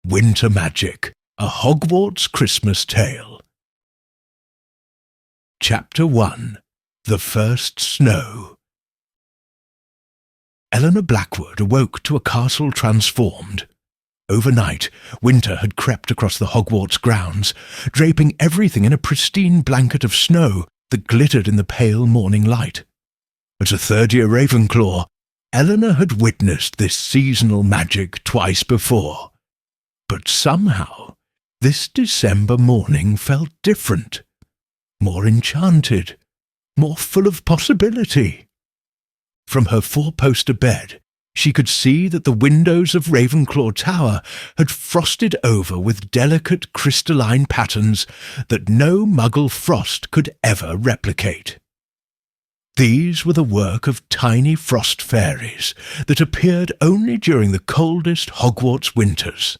Winter Magic, a Hogwarts Christmas Tale. Chapter 1. The First Snow. Eleanor Blackwood awoke to a castle transformed. Overnight, winter had crept across the Hogwarts grounds, draping everything in a pristine blanket of snow that glittered in the pale morning light. As a third-year Ravenclaw, Eleanor had witnessed this seasonal magic twice before. But somehow, this December morning felt different, more enchanted, more full of possibility. From her four-poster bed, she could see that the windows of Ravenclaw Tower had frosted over with delicate crystalline patterns that no Muggle frost could ever replicate. These were the work of tiny frost fairies that appeared only during the coldest Hogwarts winters.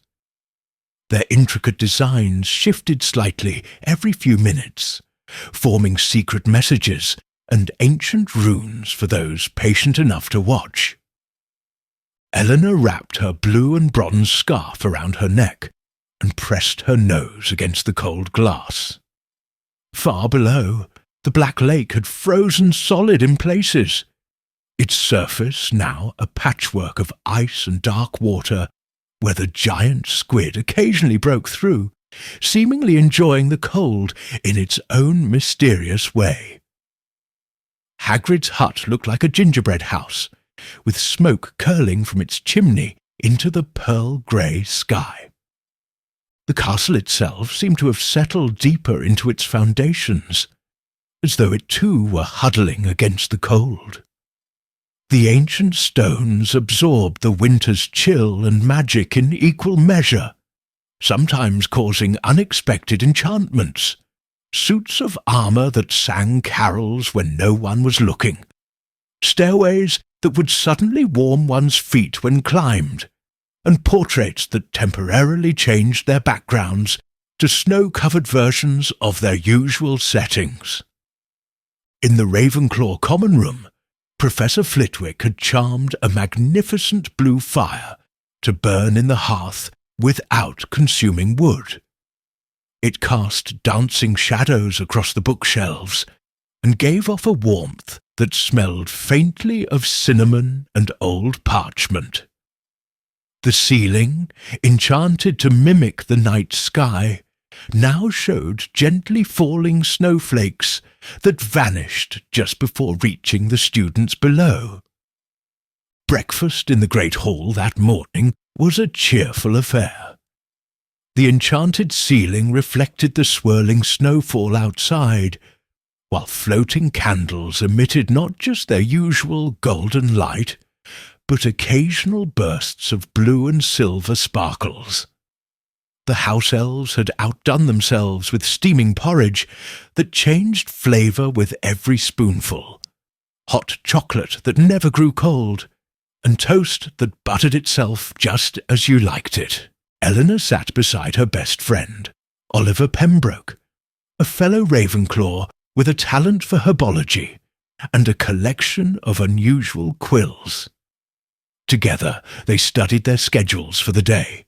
Their intricate designs shifted slightly every few minutes, forming secret messages and ancient runes for those patient enough to watch. Eleanor wrapped her blue and bronze scarf around her neck and pressed her nose against the cold glass. Far below, the Black Lake had frozen solid in places, its surface now a patchwork of ice and dark water where the giant squid occasionally broke through, seemingly enjoying the cold in its own mysterious way. Hagrid's hut looked like a gingerbread house, with smoke curling from its chimney into the pearl-grey sky. The castle itself seemed to have settled deeper into its foundations, as though it too were huddling against the cold. The ancient stones absorbed the winter's chill and magic in equal measure, sometimes causing unexpected enchantments, suits of armour that sang carols when no one was looking, stairways that would suddenly warm one's feet when climbed, and portraits that temporarily changed their backgrounds to snow-covered versions of their usual settings. In the Ravenclaw common room, Professor Flitwick had charmed a magnificent blue fire to burn in the hearth without consuming wood. It cast dancing shadows across the bookshelves and gave off a warmth that smelled faintly of cinnamon and old parchment. The ceiling, enchanted to mimic the night sky, now showed gently falling snowflakes that vanished just before reaching the students below. Breakfast in the great hall that morning was a cheerful affair. The enchanted ceiling reflected the swirling snowfall outside, while floating candles emitted not just their usual golden light, but occasional bursts of blue and silver sparkles. The house elves had outdone themselves with steaming porridge that changed flavour with every spoonful, hot chocolate that never grew cold, and toast that buttered itself just as you liked it. Eleanor sat beside her best friend, Oliver Pembroke, a fellow Ravenclaw with a talent for herbology and a collection of unusual quills. Together they studied their schedules for the day,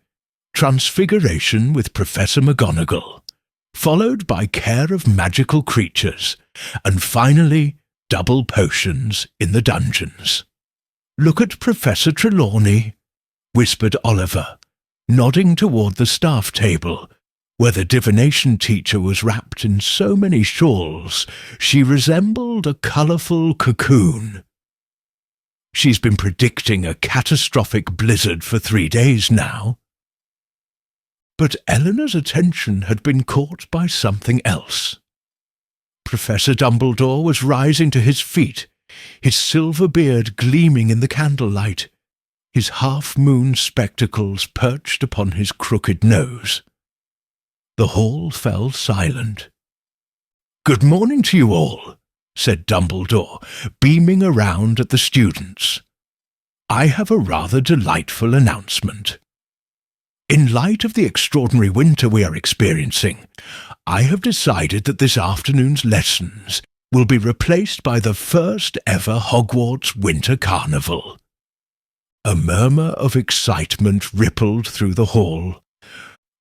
Transfiguration with Professor McGonagall, followed by Care of Magical Creatures, and finally double potions in the dungeons. "Look at Professor Trelawney," whispered Oliver, nodding toward the staff table, where the divination teacher was wrapped in so many shawls she resembled a colourful cocoon. "She's been predicting a catastrophic blizzard for 3 days now." But Eleanor's attention had been caught by something else. Professor Dumbledore was rising to his feet, his silver beard gleaming in the candlelight, his half-moon spectacles perched upon his crooked nose. The hall fell silent. "Good morning to you all," said Dumbledore, beaming around at the students. "I have a rather delightful announcement. In light of the extraordinary winter we are experiencing, I have decided that this afternoon's lessons will be replaced by the first ever Hogwarts Winter Carnival." A murmur of excitement rippled through the hall,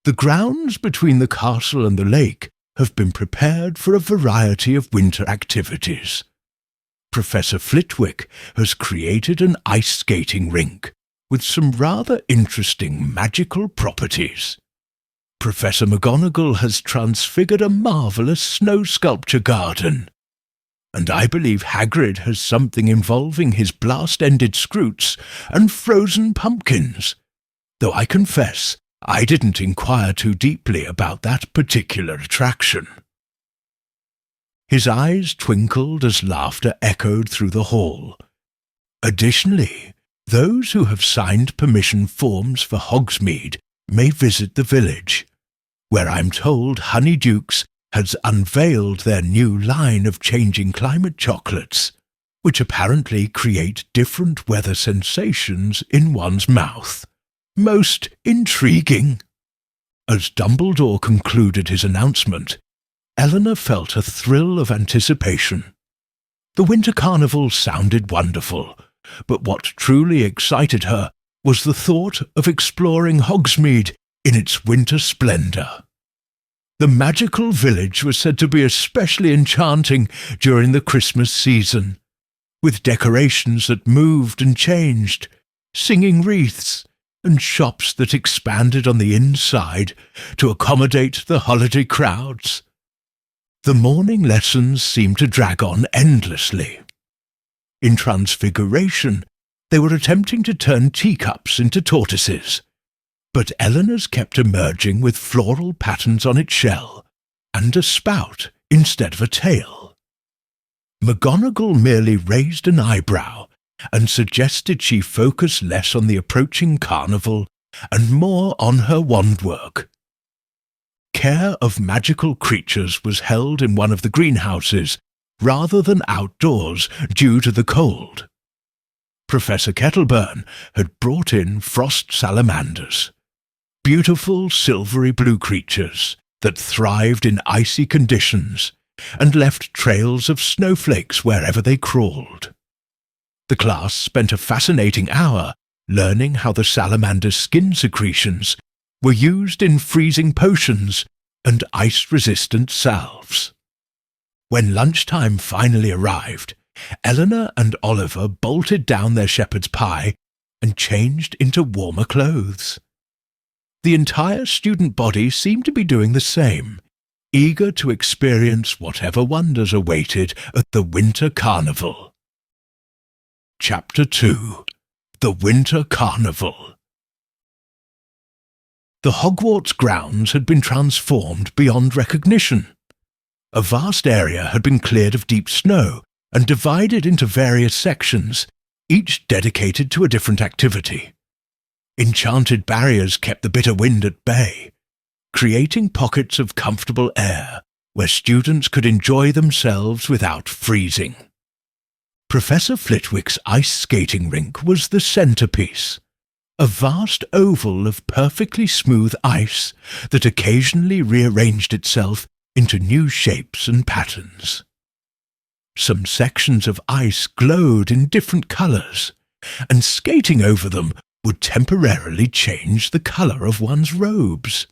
The grounds between the castle and the lake have been prepared for a variety of winter activities. Professor Flitwick has created an ice skating rink with some rather interesting magical properties. Professor McGonagall has transfigured a marvellous snow sculpture garden. And I believe Hagrid has something involving his blast-ended scroots and frozen pumpkins, though I confess I didn't inquire too deeply about that particular attraction. His eyes twinkled as laughter echoed through the hall. Additionally, those who have signed permission forms for Hogsmeade may visit the village, where I'm told Honeydukes has unveiled their new line of changing climate chocolates, which apparently create different weather sensations in one's mouth. Most intriguing. As Dumbledore concluded his announcement, Eleanor felt a thrill of anticipation. The Winter Carnival sounded wonderful, but what truly excited her was the thought of exploring Hogsmeade in its winter splendour. The magical village was said to be especially enchanting during the Christmas season, with decorations that moved and changed, singing wreaths, and shops that expanded on the inside to accommodate the holiday crowds. The morning lessons seemed to drag on endlessly. In Transfiguration, they were attempting to turn teacups into tortoises, but Eleanor's kept emerging with floral patterns on its shell, and a spout instead of a tail. McGonagall merely raised an eyebrow and suggested she focus less on the approaching carnival and more on her wand work. Care of magical creatures was held in one of the greenhouses rather than outdoors due to the cold. Professor Kettleburn had brought in frost salamanders, beautiful silvery blue creatures that thrived in icy conditions and left trails of snowflakes wherever they crawled. The class spent a fascinating hour learning how the salamander's skin secretions were used in freezing potions and ice-resistant salves. When lunchtime finally arrived, Eleanor and Oliver bolted down their shepherd's pie and changed into warmer clothes. The entire student body seemed to be doing the same, eager to experience whatever wonders awaited at the Winter Carnival. Chapter 2. The Winter Carnival. The Hogwarts grounds had been transformed beyond recognition. A vast area had been cleared of deep snow and divided into various sections, each dedicated to a different activity. Enchanted barriers kept the bitter wind at bay, creating pockets of comfortable air where students could enjoy themselves without freezing. Professor Flitwick's ice skating rink was the centrepiece, a vast oval of perfectly smooth ice that occasionally rearranged itself into new shapes and patterns. Some sections of ice glowed in different colours, and skating over them would temporarily change the colour of one's robes.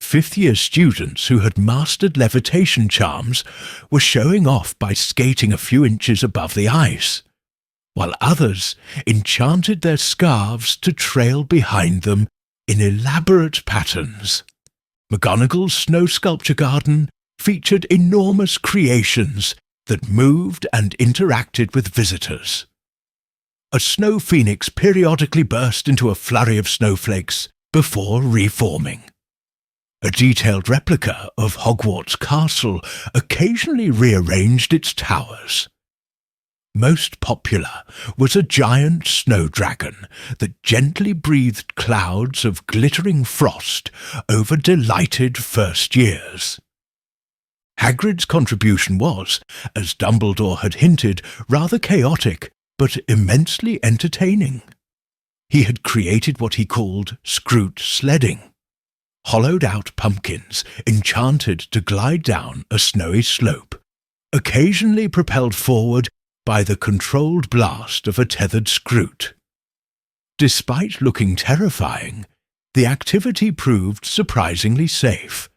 Fifth-year students who had mastered levitation charms were showing off by skating a few inches above the ice, while others enchanted their scarves to trail behind them in elaborate patterns. McGonagall's snow sculpture garden featured enormous creations that moved and interacted with visitors. A snow phoenix periodically burst into a flurry of snowflakes before reforming. A detailed replica of Hogwarts Castle occasionally rearranged its towers. Most popular was a giant snow dragon that gently breathed clouds of glittering frost over delighted first years. Hagrid's contribution was, as Dumbledore had hinted, rather chaotic but immensely entertaining. He had created what he called Scroot sledding, hollowed-out pumpkins enchanted to glide down a snowy slope, occasionally propelled forward by the controlled blast of a tethered Scroot. Despite looking terrifying, The activity proved surprisingly safe,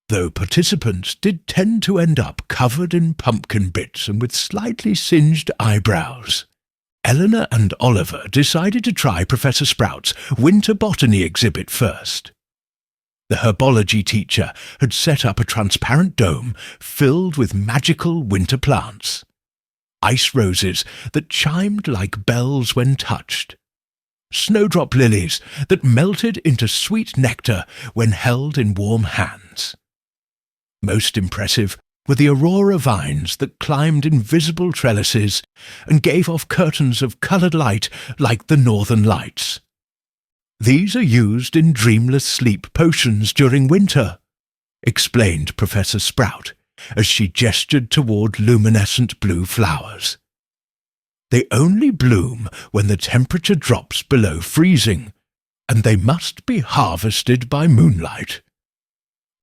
though participants did tend to end up covered in pumpkin bits and with slightly singed eyebrows. Eleanor and Oliver decided to try Professor Sprout's winter botany exhibit first. The herbology teacher had set up a transparent dome filled with magical winter plants. Ice roses that chimed like bells when touched. Snowdrop lilies that melted into sweet nectar when held in warm hands. Most impressive were the aurora vines that climbed invisible trellises and gave off curtains of coloured light like the northern lights. "These are used in dreamless sleep potions during winter," explained Professor Sprout as she gestured toward luminescent blue flowers. "They only bloom when the temperature drops below freezing, and they must be harvested by moonlight.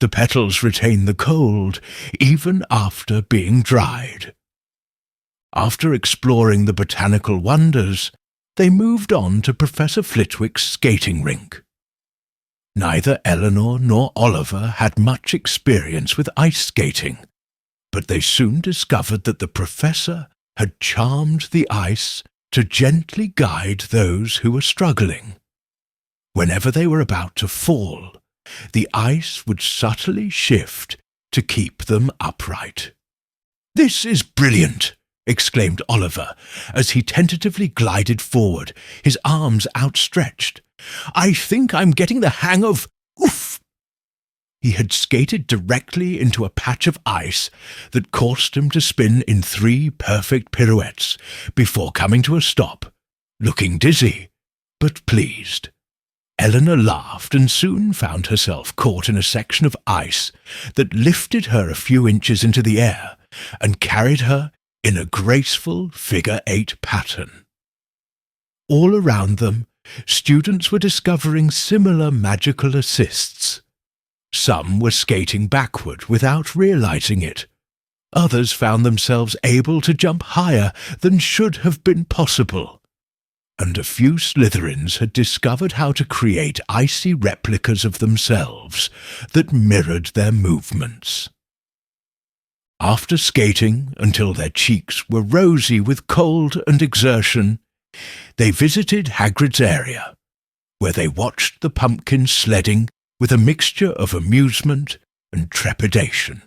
The petals retain the cold even after being dried." After exploring the botanical wonders, they moved on to Professor Flitwick's skating rink. Neither Eleanor nor Oliver had much experience with ice skating, but they soon discovered that the professor had charmed the ice to gently guide those who were struggling. Whenever they were about to fall, the ice would subtly shift to keep them upright. "This is brilliant!" exclaimed Oliver as he tentatively glided forward, his arms outstretched. "I think I'm getting the hang of... Oof!" He had skated directly into a patch of ice that caused him to spin in 3 perfect pirouettes before coming to a stop, looking dizzy, but pleased. Eleanor laughed and soon found herself caught in a section of ice that lifted her a few inches into the air and carried her in a graceful figure-8 pattern. All around them, students were discovering similar magical assists. Some were skating backward without realizing it. Others found themselves able to jump higher than should have been possible. And a few Slytherins had discovered how to create icy replicas of themselves that mirrored their movements. After skating until their cheeks were rosy with cold and exertion, they visited Hagrid's area, where they watched the pumpkins sledding with a mixture of amusement and trepidation.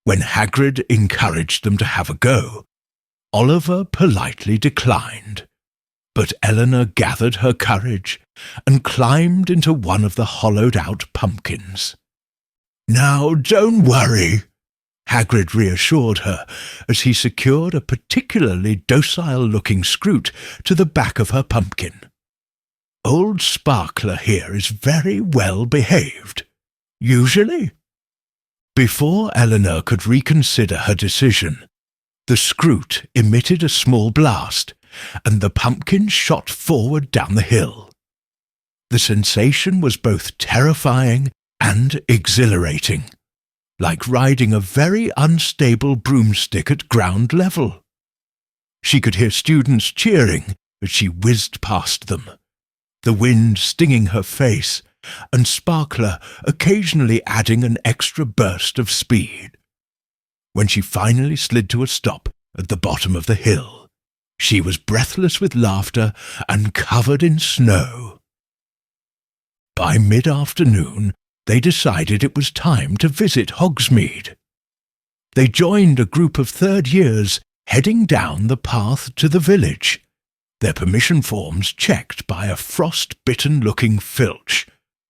When Hagrid encouraged them to have a go, Oliver politely declined, but Eleanor gathered her courage and climbed into one of the hollowed-out pumpkins. "Now, don't worry," Hagrid reassured her as he secured a particularly docile-looking Scroot to the back of her pumpkin. "Old Sparkler here is very well behaved. Usually." Before Eleanor could reconsider her decision, the Scroot emitted a small blast, and the pumpkin shot forward down the hill. The sensation was both terrifying and exhilarating, like riding a very unstable broomstick at ground level. She could hear students cheering as she whizzed past them, the wind stinging her face, and Sparkler occasionally adding an extra burst of speed. When she finally slid to a stop at the bottom of the hill, she was breathless with laughter and covered in snow. By mid-afternoon, they decided it was time to visit Hogsmeade. They joined a group of 3rd years heading down the path to the village, their permission forms checked by a frost-bitten-looking Filch,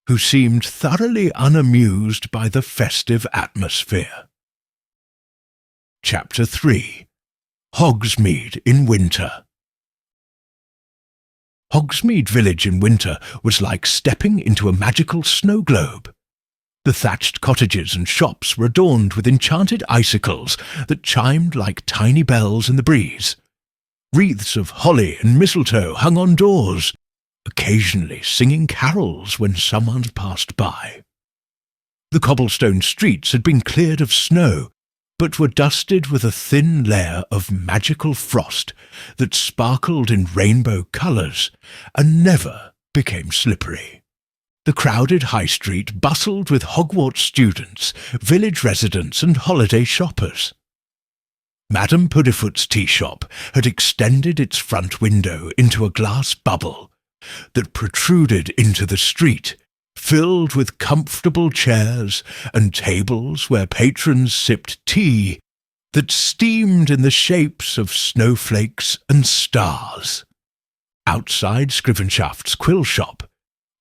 who seemed thoroughly unamused by the festive atmosphere. Chapter 3. Hogsmeade in Winter. Hogsmeade Village in winter was like stepping into a magical snow globe. The thatched cottages and shops were adorned with enchanted icicles that chimed like tiny bells in the breeze. Wreaths of holly and mistletoe hung on doors, occasionally singing carols when someone passed by. The cobblestone streets had been cleared of snow, but were dusted with a thin layer of magical frost that sparkled in rainbow colours and never became slippery. The crowded high street bustled with Hogwarts students, village residents and holiday shoppers. Madame Puddifoot's tea shop had extended its front window into a glass bubble that protruded into the street, filled with comfortable chairs and tables where patrons sipped tea that steamed in the shapes of snowflakes and stars. Outside Scrivenshaft's quill shop,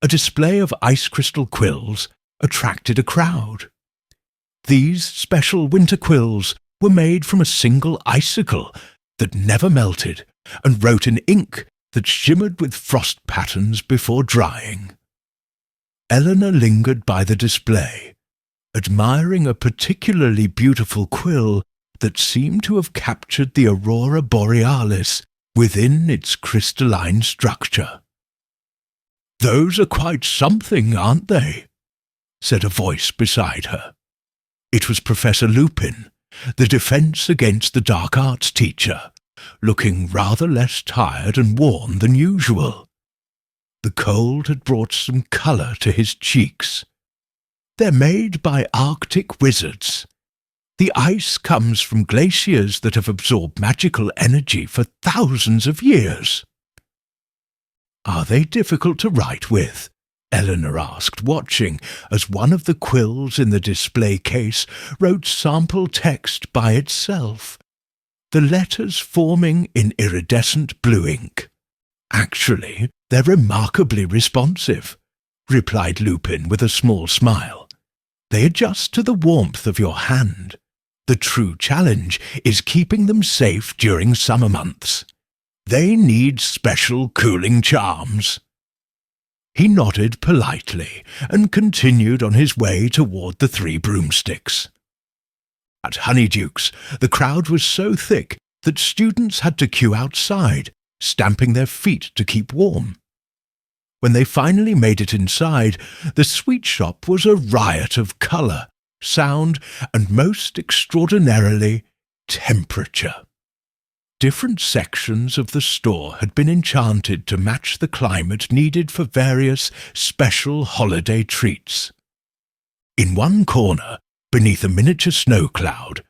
a display of ice crystal quills attracted a crowd. These special winter quills were made from a single icicle that never melted and wrote in ink that shimmered with frost patterns before drying. Eleanor lingered by the display, admiring a particularly beautiful quill that seemed to have captured the aurora borealis within its crystalline structure. "Those are quite something, aren't they?" said a voice beside her. It was Professor Lupin, the Defence Against the Dark Arts teacher, looking rather less tired and worn than usual. The cold had brought some colour to his cheeks. "They're made by Arctic wizards. The ice comes from glaciers that have absorbed magical energy for thousands of years." "Are they difficult to write with?" Eleanor asked, watching as one of the quills in the display case wrote sample text by itself, the letters forming in iridescent blue ink. "Actually, they're remarkably responsive," replied Lupin with a small smile. "They adjust to the warmth of your hand. The true challenge is keeping them safe during summer months. They need special cooling charms." He nodded politely and continued on his way toward the 3 broomsticks. At Honeyduke's, the crowd was so thick that students had to queue outside, stamping their feet to keep warm. When they finally made it inside, the sweet shop was a riot of colour, sound, and most extraordinarily, temperature. Different sections of the store had been enchanted to match the climate needed for various special holiday treats. In one corner, beneath a miniature snow cloud,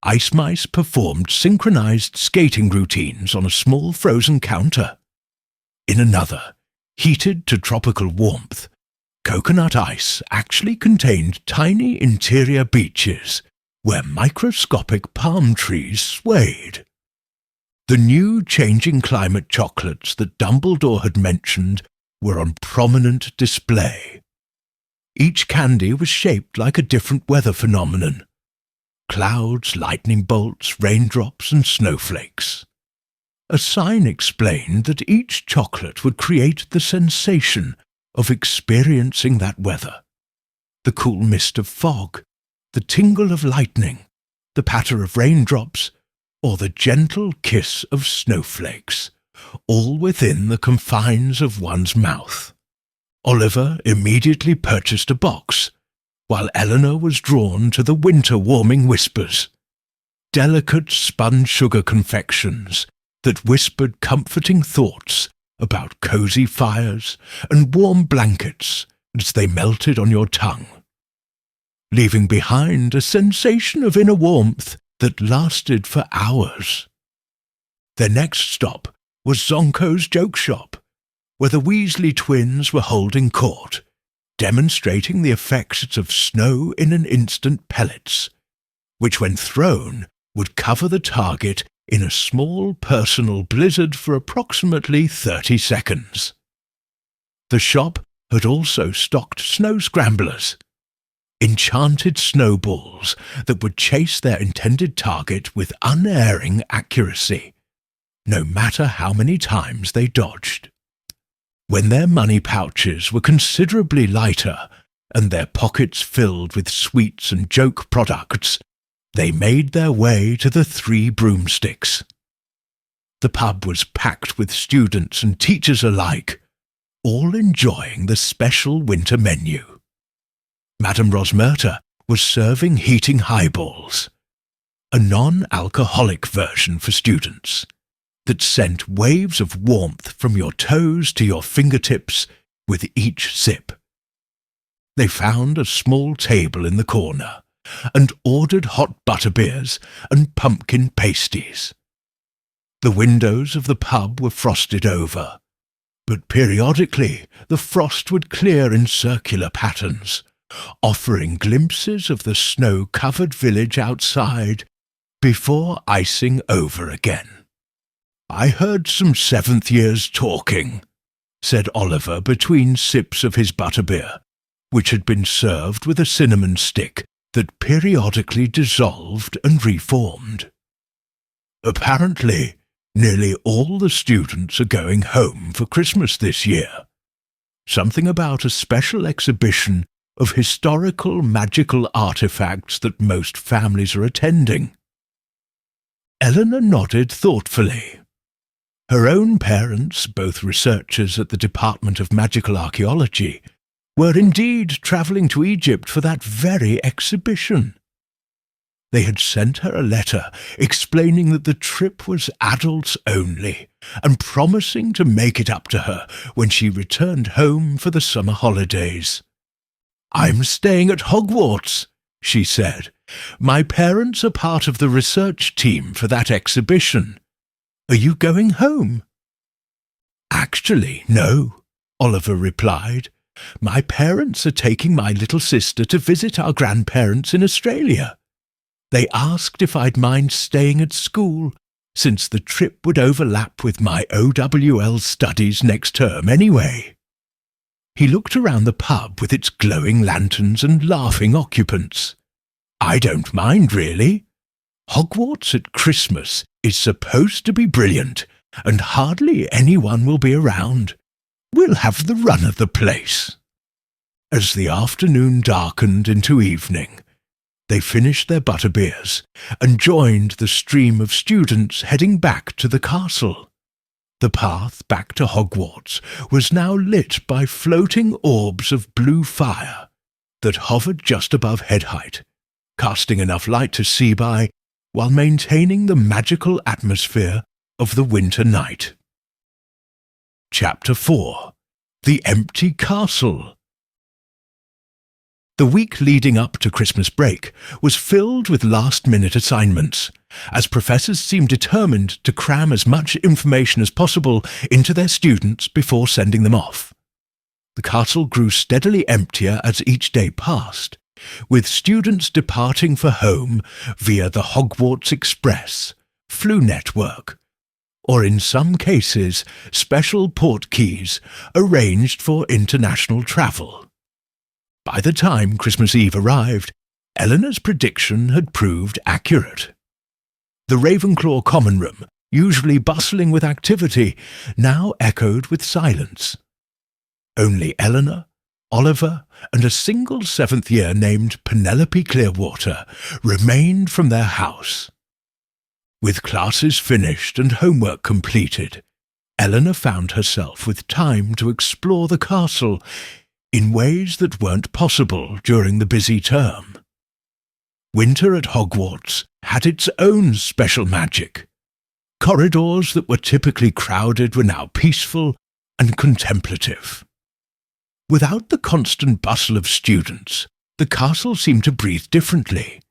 ice mice performed synchronized skating routines on a small frozen counter. In another, heated to tropical warmth, coconut ice actually contained tiny interior beaches where microscopic palm trees swayed. The new changing climate chocolates that Dumbledore had mentioned were on prominent display. Each candy was shaped like a different weather phenomenon: clouds, lightning bolts, raindrops, and snowflakes. A sign explained that each chocolate would create the sensation of experiencing that weather: the cool mist of fog, the tingle of lightning, the patter of raindrops, or the gentle kiss of snowflakes, all within the confines of one's mouth. Oliver immediately purchased a box, while Eleanor was drawn to the winter-warming whispers, delicate spun sugar confections that whispered comforting thoughts about cosy fires and warm blankets as they melted on your tongue, leaving behind a sensation of inner warmth that lasted for hours. Their next stop was Zonko's joke shop, where the Weasley twins were holding court, demonstrating the effects of snow in an instant pellets, which when thrown would cover the target in a small personal blizzard for approximately 30 seconds. The shop had also stocked snow scramblers, enchanted snowballs that would chase their intended target with unerring accuracy, no matter how many times they dodged. When their money pouches were considerably lighter and their pockets filled with sweets and joke products, they made their way to the 3 broomsticks. The pub was packed with students and teachers alike, all enjoying the special winter menu. Madame Rosmerta was serving heating highballs, a non-alcoholic version for students that sent waves of warmth from your toes to your fingertips with each sip, They found a small table in the corner, and ordered hot butterbeers and pumpkin pasties. The windows of the pub were frosted over, but periodically the frost would clear in circular patterns, offering glimpses of the snow-covered village outside before icing over again. "I heard some seventh years talking," said Oliver between sips of his butterbeer, which had been served with a cinnamon stick that periodically dissolved and reformed. "Apparently, nearly all the students are going home for Christmas this year. Something about a special exhibition of historical magical artifacts that most families are attending." Eleanor nodded thoughtfully. Her own parents, both researchers at the Department of Magical Archaeology, were indeed travelling to Egypt for that very exhibition. They had sent her a letter explaining that the trip was adults only, and promising to make it up to her when she returned home for the summer holidays. "I'm staying at Hogwarts," she said. "My parents are part of the research team for that exhibition. Are you going home?" "Actually, no," Oliver replied. "My parents are taking my little sister to visit our grandparents in Australia. They asked if I'd mind staying at school, since the trip would overlap with my OWL studies next term anyway." He looked around the pub with its glowing lanterns and laughing occupants. "I don't mind, really. Hogwarts at Christmas is supposed to be brilliant, and hardly anyone will be around. We'll have the run of the place." As the afternoon darkened into evening, they finished their butterbeers and joined the stream of students heading back to the castle. The path back to Hogwarts was now lit by floating orbs of blue fire that hovered just above head height, casting enough light to see by while maintaining the magical atmosphere of the winter night. Chapter 4. The Empty Castle. The week leading up to Christmas break was filled with last-minute assignments, as professors seemed determined to cram as much information as possible into their students before sending them off. The castle grew steadily emptier as each day passed, with students departing for home via the Hogwarts Express, Flu Network, or in some cases special portkeys arranged for international travel. By the time Christmas Eve arrived, Eleanor's prediction had proved accurate. The Ravenclaw common room, usually bustling with activity, now echoed with silence. Only Eleanor, Oliver, and a single seventh year named Penelope Clearwater remained from their house. With classes finished and homework completed, Eleanor found herself with time to explore the castle in ways that weren't possible during the busy term. Winter at Hogwarts had its own special magic. Corridors that were typically crowded were now peaceful and contemplative. Without the constant bustle of students, the castle seemed to breathe differently,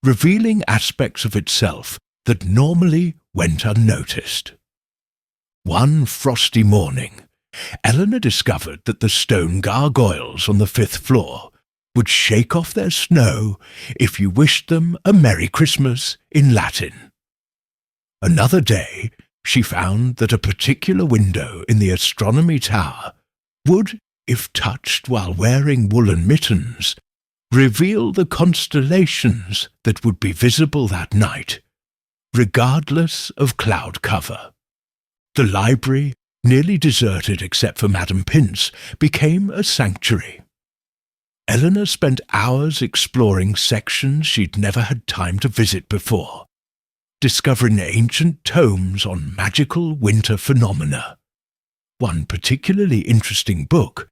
revealing aspects of itself that normally went unnoticed. One frosty morning, Eleanor discovered that the stone gargoyles on the 5th floor would shake off their snow if you wished them a Merry Christmas in Latin. Another day, she found that a particular window in the astronomy tower would, if touched while wearing woolen mittens, reveal the constellations that would be visible that night, regardless of cloud cover. The library, nearly deserted except for Madame Pince, became a sanctuary. Eleanor spent hours exploring sections she'd never had time to visit before, discovering ancient tomes on magical winter phenomena. One particularly interesting book,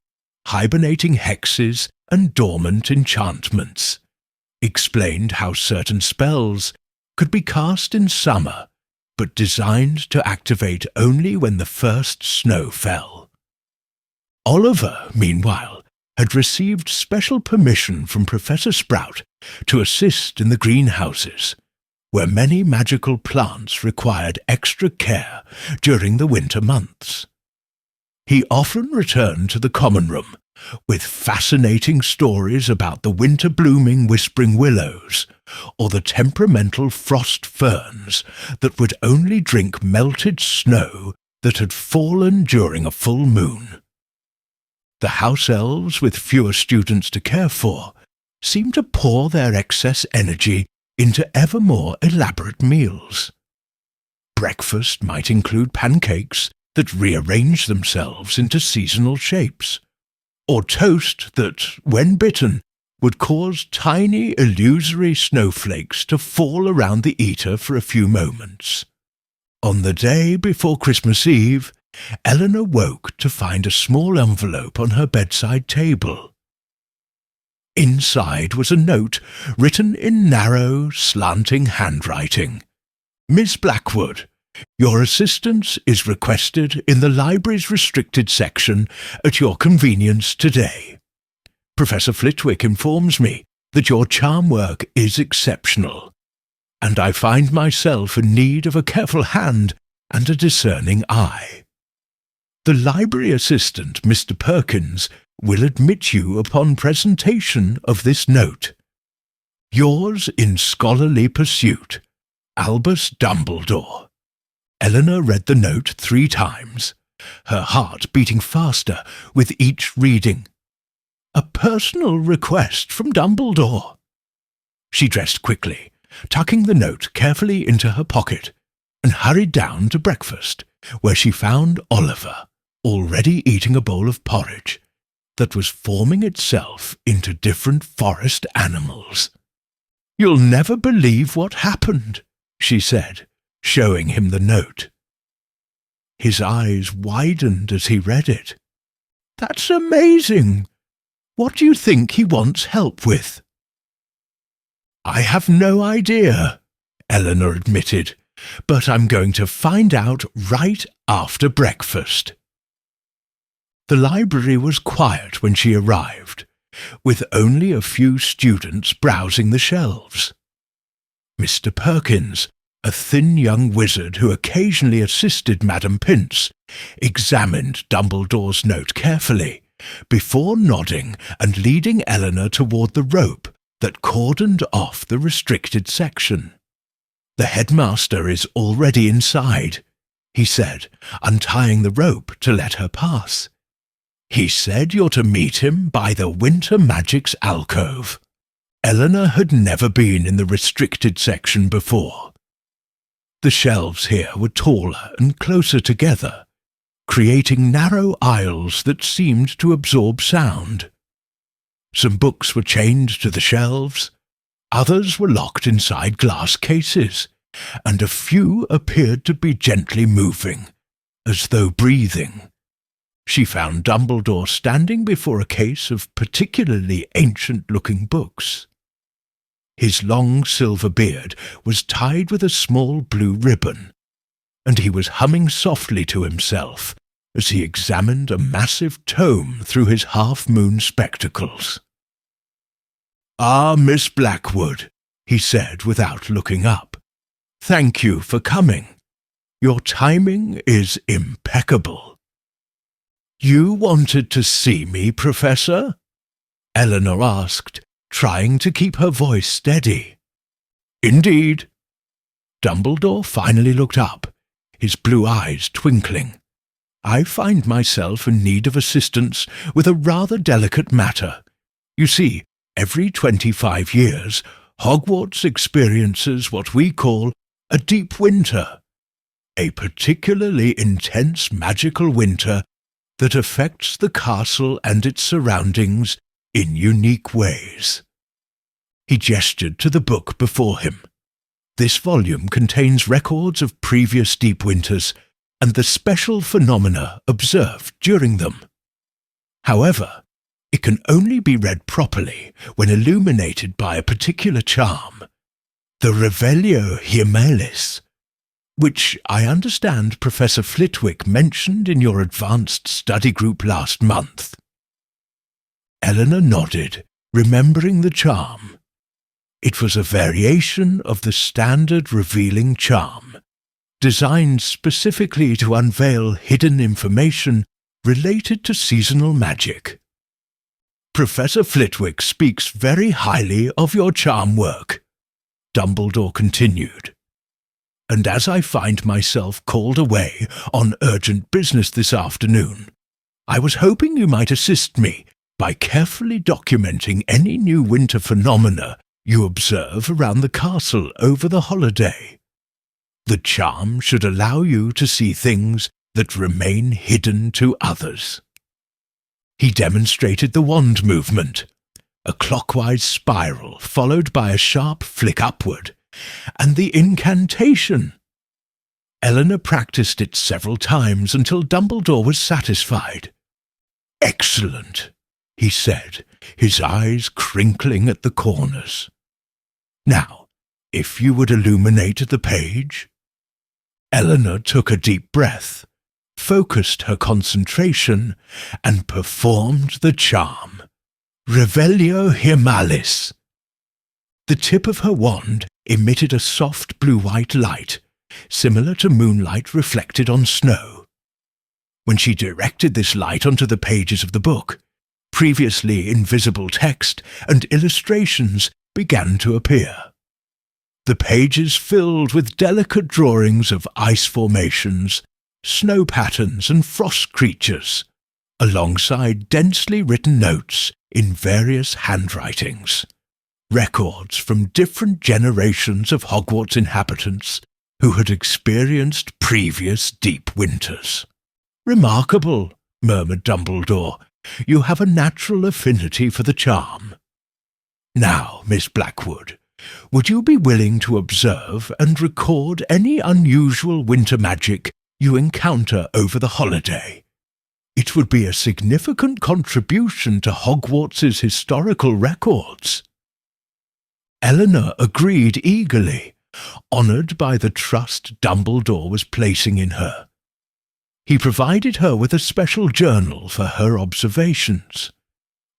Hibernating Hexes and Dormant Enchantments, explained how certain spells could be cast in summer, but designed to activate only when the first snow fell. Oliver, meanwhile, had received special permission from Professor Sprout to assist in the greenhouses, where many magical plants required extra care during the winter months. He often returned to the common room with fascinating stories about the winter-blooming whispering willows or the temperamental frost ferns that would only drink melted snow that had fallen during a full moon. The house elves, with fewer students to care for, seemed to pour their excess energy into ever more elaborate meals. Breakfast might include pancakes that rearrange themselves into seasonal shapes, or toast that, when bitten, would cause tiny illusory snowflakes to fall around the eater for a few moments. On the day before Christmas Eve, Eleanor woke to find a small envelope on her bedside table. Inside was a note written in narrow, slanting handwriting. "Miss Blackwood, your assistance is requested in the library's restricted section at your convenience today. Professor Flitwick informs me that your charm work is exceptional, and I find myself in need of a careful hand and a discerning eye. The library assistant, Mr. Perkins, will admit you upon presentation of this note. Yours in scholarly pursuit, Albus Dumbledore." Eleanor read the note 3 times, her heart beating faster with each reading. A personal request from Dumbledore. She dressed quickly, tucking the note carefully into her pocket, and hurried down to breakfast, where she found Oliver already eating a bowl of porridge that was forming itself into different forest animals. "You'll never believe what happened," she said, showing him the note. His eyes widened as he read it. "That's amazing! What do you think he wants help with?" "I have no idea," Eleanor admitted, "but I'm going to find out right after breakfast." The library was quiet when she arrived, with only a few students browsing the shelves. Mr. Perkins, a thin young wizard who occasionally assisted Madame Pince, examined Dumbledore's note carefully, before nodding and leading Eleanor toward the rope that cordoned off the restricted section. "The headmaster is already inside," he said, untying the rope to let her pass. "He said you're to meet him by the Winter Magic's alcove." Eleanor had never been in the restricted section before. The shelves here were taller and closer together, creating narrow aisles that seemed to absorb sound. Some books were chained to the shelves, others were locked inside glass cases, and a few appeared to be gently moving, as though breathing. She found Dumbledore standing before a case of particularly ancient-looking books. His long silver beard was tied with a small blue ribbon, and he was humming softly to himself as he examined a massive tome through his half-moon spectacles. "Ah, Miss Blackwood," he said without looking up. "Thank you for coming. Your timing is impeccable." "You wanted to see me, Professor?" Eleanor asked, trying to keep her voice steady. "Indeed." Dumbledore finally looked up, his blue eyes twinkling. "I find myself in need of assistance with a rather delicate matter. You see, every 25 years, Hogwarts experiences what we call a deep winter, a particularly intense magical winter that affects the castle and its surroundings in unique ways." He gestured to the book before him. This volume contains records of previous deep winters and the special phenomena observed during them. However, it can only be read properly when illuminated by a particular charm, the Revelio Hymelis, which I understand Professor Flitwick mentioned in your advanced study group last month. Eleanor nodded, remembering the charm. It was a variation of the standard revealing charm, designed specifically to unveil hidden information related to seasonal magic. Professor Flitwick speaks very highly of your charm work, Dumbledore continued. And as I find myself called away on urgent business this afternoon, I was hoping you might assist me by carefully documenting any new winter phenomena you observe around the castle over the holiday. The charm should allow you to see things that remain hidden to others. He demonstrated the wand movement, a clockwise spiral followed by a sharp flick upward, and the incantation. Eleanor practiced it several times until Dumbledore was satisfied. "Excellent," he said, his eyes crinkling at the corners. "Now, if you would illuminate the page." Eleanor took a deep breath, focused her concentration, and performed the charm. Revelio Himalis. The tip of her wand emitted a soft blue-white light, similar to moonlight reflected on snow. When she directed this light onto the pages of the book, previously invisible text and illustrations began to appear. The pages filled with delicate drawings of ice formations, snow patterns and frost creatures, alongside densely written notes in various handwritings, records from different generations of Hogwarts inhabitants who had experienced previous deep winters. "Remarkable," murmured Dumbledore. "You have a natural affinity for the charm. Now, Miss Blackwood, would you be willing to observe and record any unusual winter magic you encounter over the holiday? It would be a significant contribution to Hogwarts's historical records." Eleanor agreed eagerly, honoured by the trust Dumbledore was placing in her. He provided her with a special journal for her observations,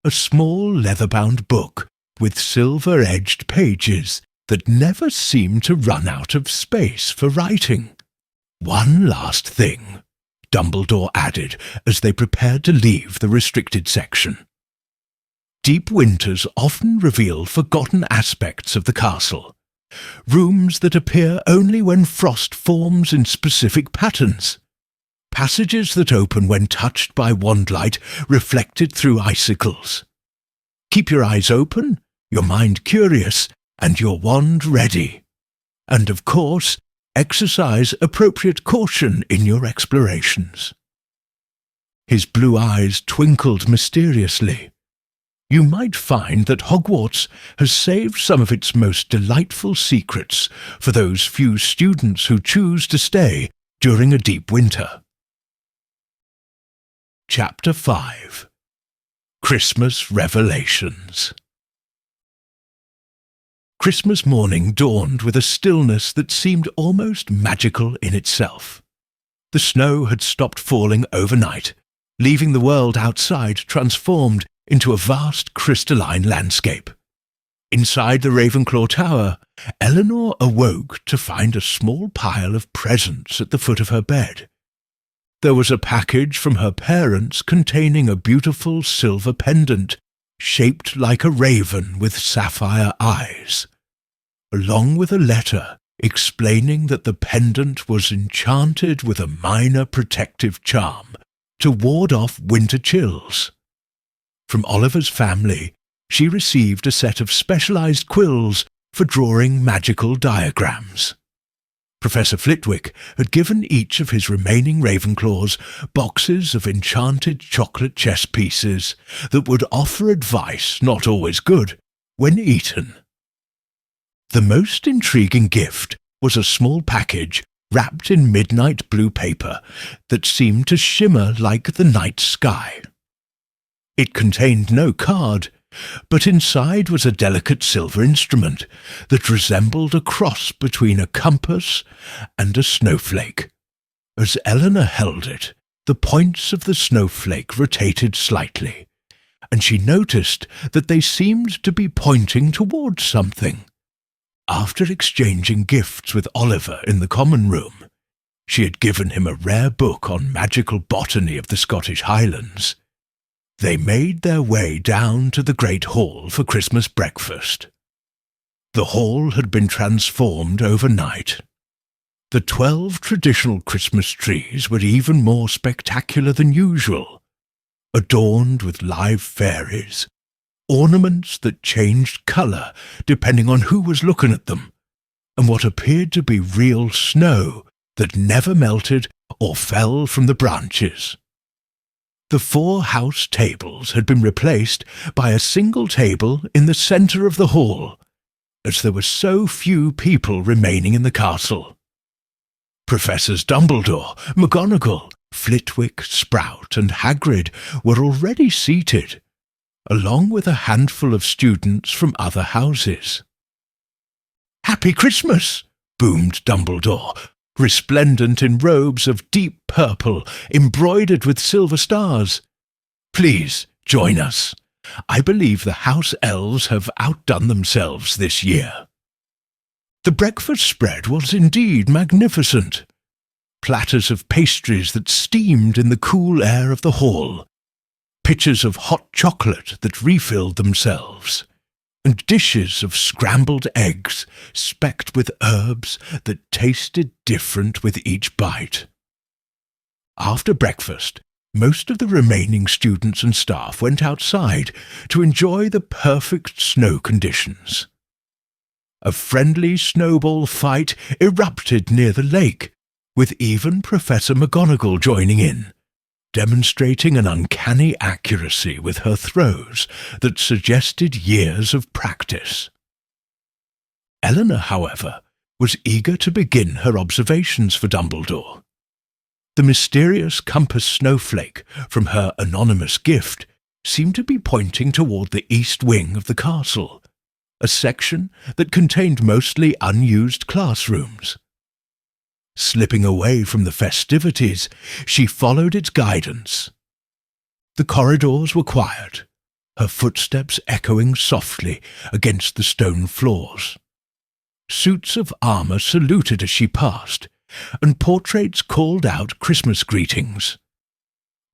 a small leather-bound book with silver-edged pages that never seemed to run out of space for writing. "One last thing," Dumbledore added as they prepared to leave the restricted section. "Deep winters often reveal forgotten aspects of the castle, rooms that appear only when frost forms in specific patterns, passages that open when touched by wandlight reflected through icicles. Keep your eyes open, your mind curious, and your wand ready. And of course, exercise appropriate caution in your explorations." His blue eyes twinkled mysteriously. You might find that Hogwarts has saved some of its most delightful secrets for those few students who choose to stay during a deep winter. Chapter 5. Christmas Revelations. Christmas morning dawned with a stillness that seemed almost magical in itself. The snow had stopped falling overnight, leaving the world outside transformed into a vast crystalline landscape. Inside the Ravenclaw Tower, Eleanor awoke to find a small pile of presents at the foot of her bed. There was a package from her parents containing a beautiful silver pendant shaped like a raven with sapphire eyes, along with a letter explaining that the pendant was enchanted with a minor protective charm to ward off winter chills. From Oliver's family, she received a set of specialized quills for drawing magical diagrams. Professor Flitwick had given each of his remaining Ravenclaws boxes of enchanted chocolate chess pieces that would offer advice, not always good, when eaten. The most intriguing gift was a small package wrapped in midnight blue paper that seemed to shimmer like the night sky. It contained no card, but inside was a delicate silver instrument that resembled a cross between a compass and a snowflake. As Eleanor held it, the points of the snowflake rotated slightly, and she noticed that they seemed to be pointing towards something. After exchanging gifts with Oliver in the common room, she had given him a rare book on magical botany of the Scottish Highlands. They made their way down to the Great Hall for Christmas breakfast. The hall had been transformed overnight. The 12 traditional Christmas trees were even more spectacular than usual, adorned with live fairies, ornaments that changed colour depending on who was looking at them, and what appeared to be real snow that never melted or fell from the branches. The 4 house tables had been replaced by a single table in the centre of the hall, as there were so few people remaining in the castle. Professors Dumbledore, McGonagall, Flitwick, Sprout, and Hagrid were already seated, along with a handful of students from other houses. "Happy Christmas!" boomed Dumbledore, resplendent in robes of deep purple embroidered with silver stars. "Please join us. I believe the house elves have outdone themselves this year." The breakfast spread was indeed magnificent. Platters of pastries that steamed in the cool air of the hall, pitchers of hot chocolate that refilled themselves, and dishes of scrambled eggs specked with herbs that tasted different with each bite. After breakfast, most of the remaining students and staff went outside to enjoy the perfect snow conditions. A friendly snowball fight erupted near the lake, with even Professor McGonagall joining in, demonstrating an uncanny accuracy with her throws that suggested years of practice. Eleanor, however, was eager to begin her observations for Dumbledore. The mysterious compass snowflake from her anonymous gift seemed to be pointing toward the east wing of the castle, a section that contained mostly unused classrooms. Slipping away from the festivities, she followed its guidance. The corridors were quiet, her footsteps echoing softly against the stone floors. Suits of armour saluted as she passed, and portraits called out Christmas greetings.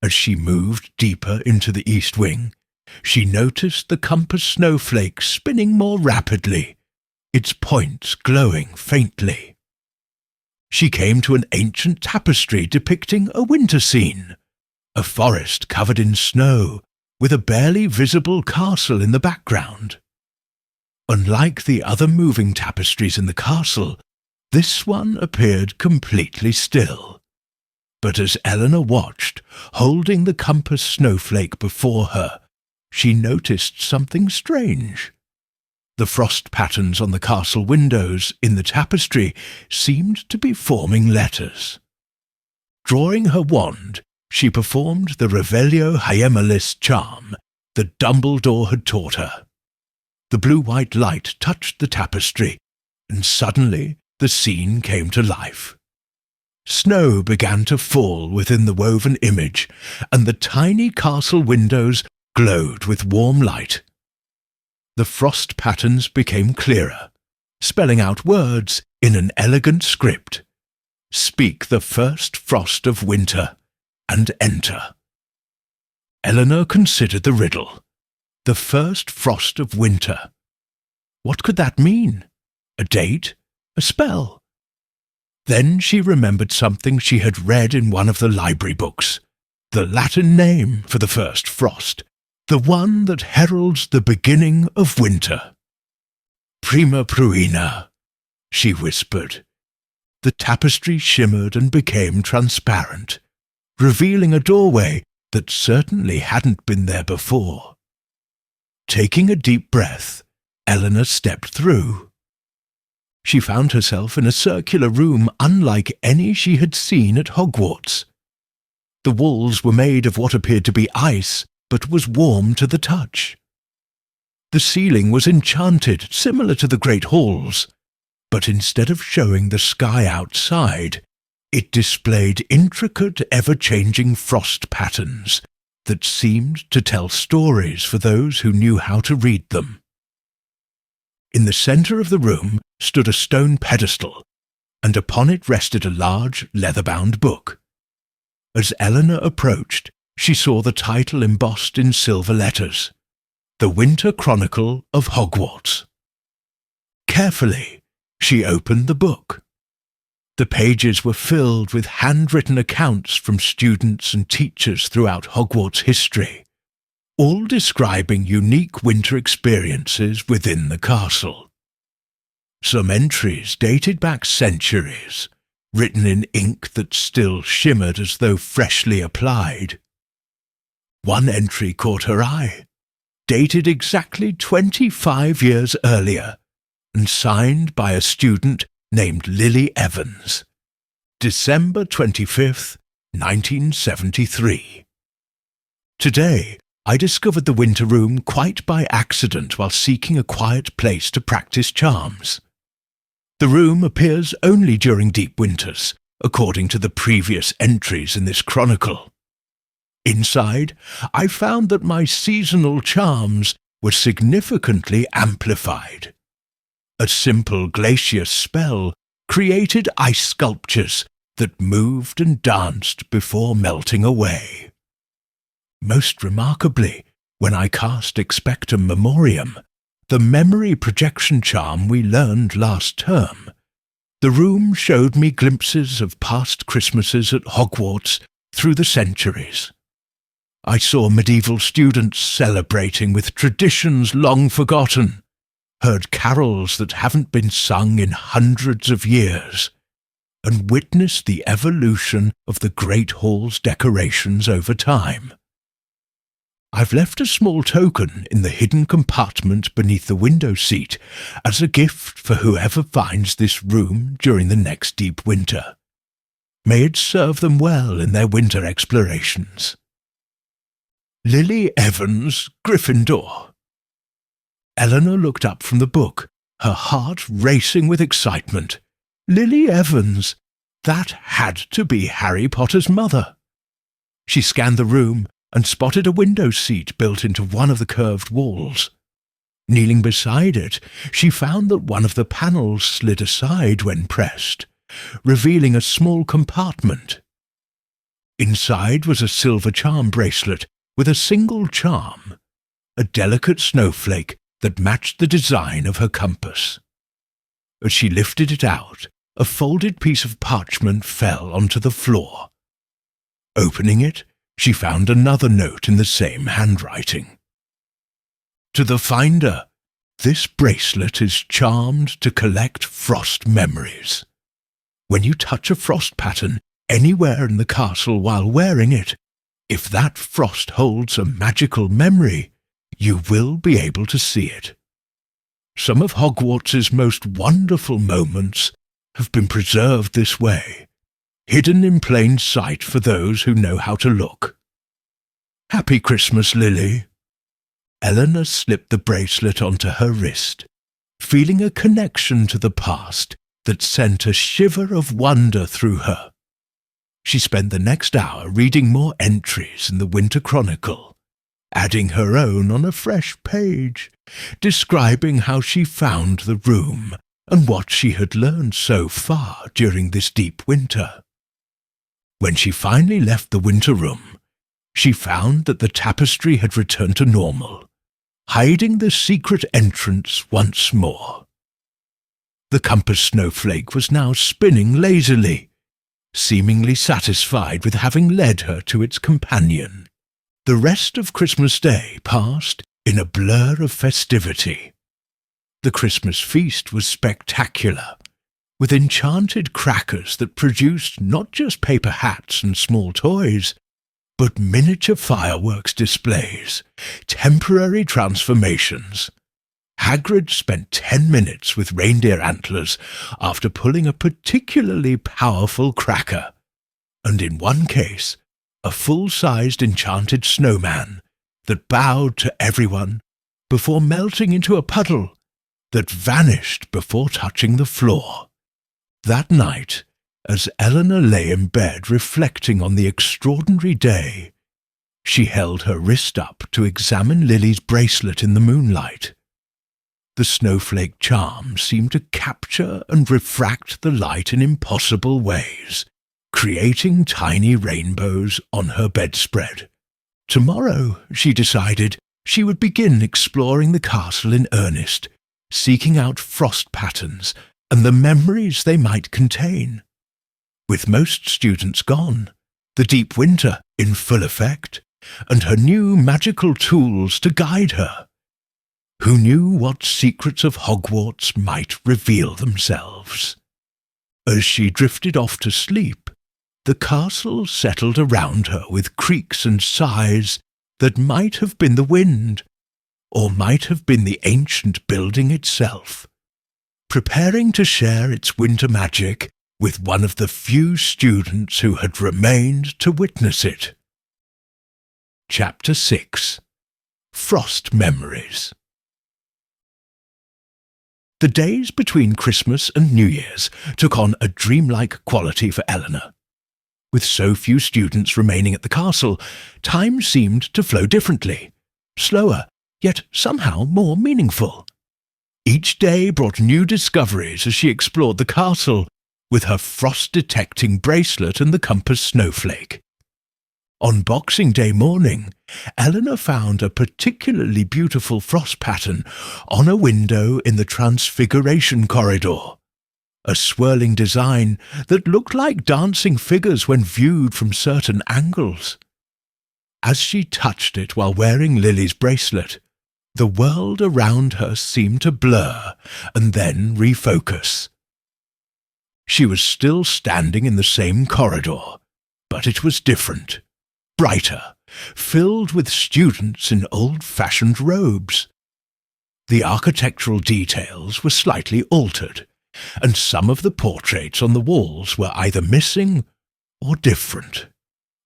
As she moved deeper into the east wing, she noticed the compass snowflake spinning more rapidly, its points glowing faintly. She came to an ancient tapestry depicting a winter scene, a forest covered in snow, with a barely visible castle in the background. Unlike the other moving tapestries in the castle, this one appeared completely still. But as Eleanor watched, holding the compass snowflake before her, she noticed something strange. The frost patterns on the castle windows in the tapestry seemed to be forming letters. Drawing her wand, she performed the Revelio Hyemalis charm that Dumbledore had taught her. The blue-white light touched the tapestry, and suddenly the scene came to life. Snow began to fall within the woven image, and the tiny castle windows glowed with warm light. The frost patterns became clearer, spelling out words in an elegant script. "Speak the first frost of winter, and enter." Eleanor considered the riddle. The first frost of winter. What could that mean? A date? A spell? Then she remembered something she had read in one of the library books. The Latin name for the first frost. The one that heralds the beginning of winter. "Prima pruina," she whispered. The tapestry shimmered and became transparent, revealing a doorway that certainly hadn't been there before. Taking a deep breath, Eleanor stepped through. She found herself in a circular room unlike any she had seen at Hogwarts. The walls were made of what appeared to be ice, but was warm to the touch. The ceiling was enchanted, similar to the great halls, but instead of showing the sky outside, it displayed intricate, ever-changing frost patterns that seemed to tell stories for those who knew how to read them. In the centre of the room stood a stone pedestal, and upon it rested a large, leather-bound book. As Eleanor approached, she saw the title embossed in silver letters, The Winter Chronicle of Hogwarts. Carefully, she opened the book. The pages were filled with handwritten accounts from students and teachers throughout Hogwarts history, all describing unique winter experiences within the castle. Some entries dated back centuries, written in ink that still shimmered as though freshly applied. One entry caught her eye, dated exactly 25 years earlier, and signed by a student named Lily Evans. December 25th, 1973. Today, I discovered the winter room quite by accident while seeking a quiet place to practice charms. The room appears only during deep winters, according to the previous entries in this chronicle. Inside, I found that my seasonal charms were significantly amplified. A simple glacier spell created ice sculptures that moved and danced before melting away. Most remarkably, when I cast Expectum Memoriam, the memory projection charm we learned last term, the room showed me glimpses of past Christmases at Hogwarts through the centuries. I saw medieval students celebrating with traditions long forgotten, heard carols that haven't been sung in hundreds of years, and witnessed the evolution of the Great Hall's decorations over time. I've left a small token in the hidden compartment beneath the window seat as a gift for whoever finds this room during the next deep winter. May it serve them well in their winter explorations. Lily Evans, Gryffindor. Eleanor looked up from the book, her heart racing with excitement. Lily Evans! That had to be Harry Potter's mother. She scanned the room and spotted a window seat built into one of the curved walls. Kneeling beside it, she found that one of the panels slid aside when pressed, revealing a small compartment. Inside was a silver charm bracelet with a single charm, a delicate snowflake that matched the design of her compass. As she lifted it out, a folded piece of parchment fell onto the floor. Opening it, she found another note in the same handwriting. To the finder, this bracelet is charmed to collect frost memories. When you touch a frost pattern anywhere in the castle while wearing it, if that frost holds a magical memory, you will be able to see it. Some of Hogwarts's most wonderful moments have been preserved this way, hidden in plain sight for those who know how to look. Happy Christmas, Lily. Eleanor slipped the bracelet onto her wrist, feeling a connection to the past that sent a shiver of wonder through her. She spent the next hour reading more entries in the Winter Chronicle, adding her own on a fresh page, describing how she found the room and what she had learned so far during this deep winter. When she finally left the winter room, she found that the tapestry had returned to normal, hiding the secret entrance once more. The compass snowflake was now spinning lazily, seemingly satisfied with having led her to its companion. The rest of Christmas Day passed in a blur of festivity. The Christmas feast was spectacular, with enchanted crackers that produced not just paper hats and small toys, but miniature fireworks displays, temporary transformations. Hagrid spent 10 minutes with reindeer antlers after pulling a particularly powerful cracker, and in one case, a full-sized enchanted snowman that bowed to everyone before melting into a puddle that vanished before touching the floor. That night, as Eleanor lay in bed reflecting on the extraordinary day, She held her wrist up to examine Lily's bracelet in the moonlight. The snowflake charm seemed to capture and refract the light in impossible ways, creating tiny rainbows on her bedspread. Tomorrow, she decided, she would begin exploring the castle in earnest, seeking out frost patterns and the memories they might contain. With most students gone, the deep winter in full effect, and her new magical tools to guide her, who knew what secrets of Hogwarts might reveal themselves? As she drifted off to sleep, the castle settled around her with creaks and sighs that might have been the wind, or might have been the ancient building itself, preparing to share its winter magic with one of the few students who had remained to witness it. Chapter 6. Frost Memories. The days between Christmas and New Year's took on a dreamlike quality for Eleanor. With so few students remaining at the castle, time seemed to flow differently, slower, yet somehow more meaningful. Each day brought new discoveries as she explored the castle with her frost-detecting bracelet and the compass snowflake. On Boxing Day morning, Eleanor found a particularly beautiful frost pattern on a window in the Transfiguration corridor, a swirling design that looked like dancing figures when viewed from certain angles. As she touched it while wearing Lily's bracelet, the world around her seemed to blur and then refocus. She was still standing in the same corridor, but it was different. Brighter, filled with students in old-fashioned robes. The architectural details were slightly altered, and some of the portraits on the walls were either missing or different.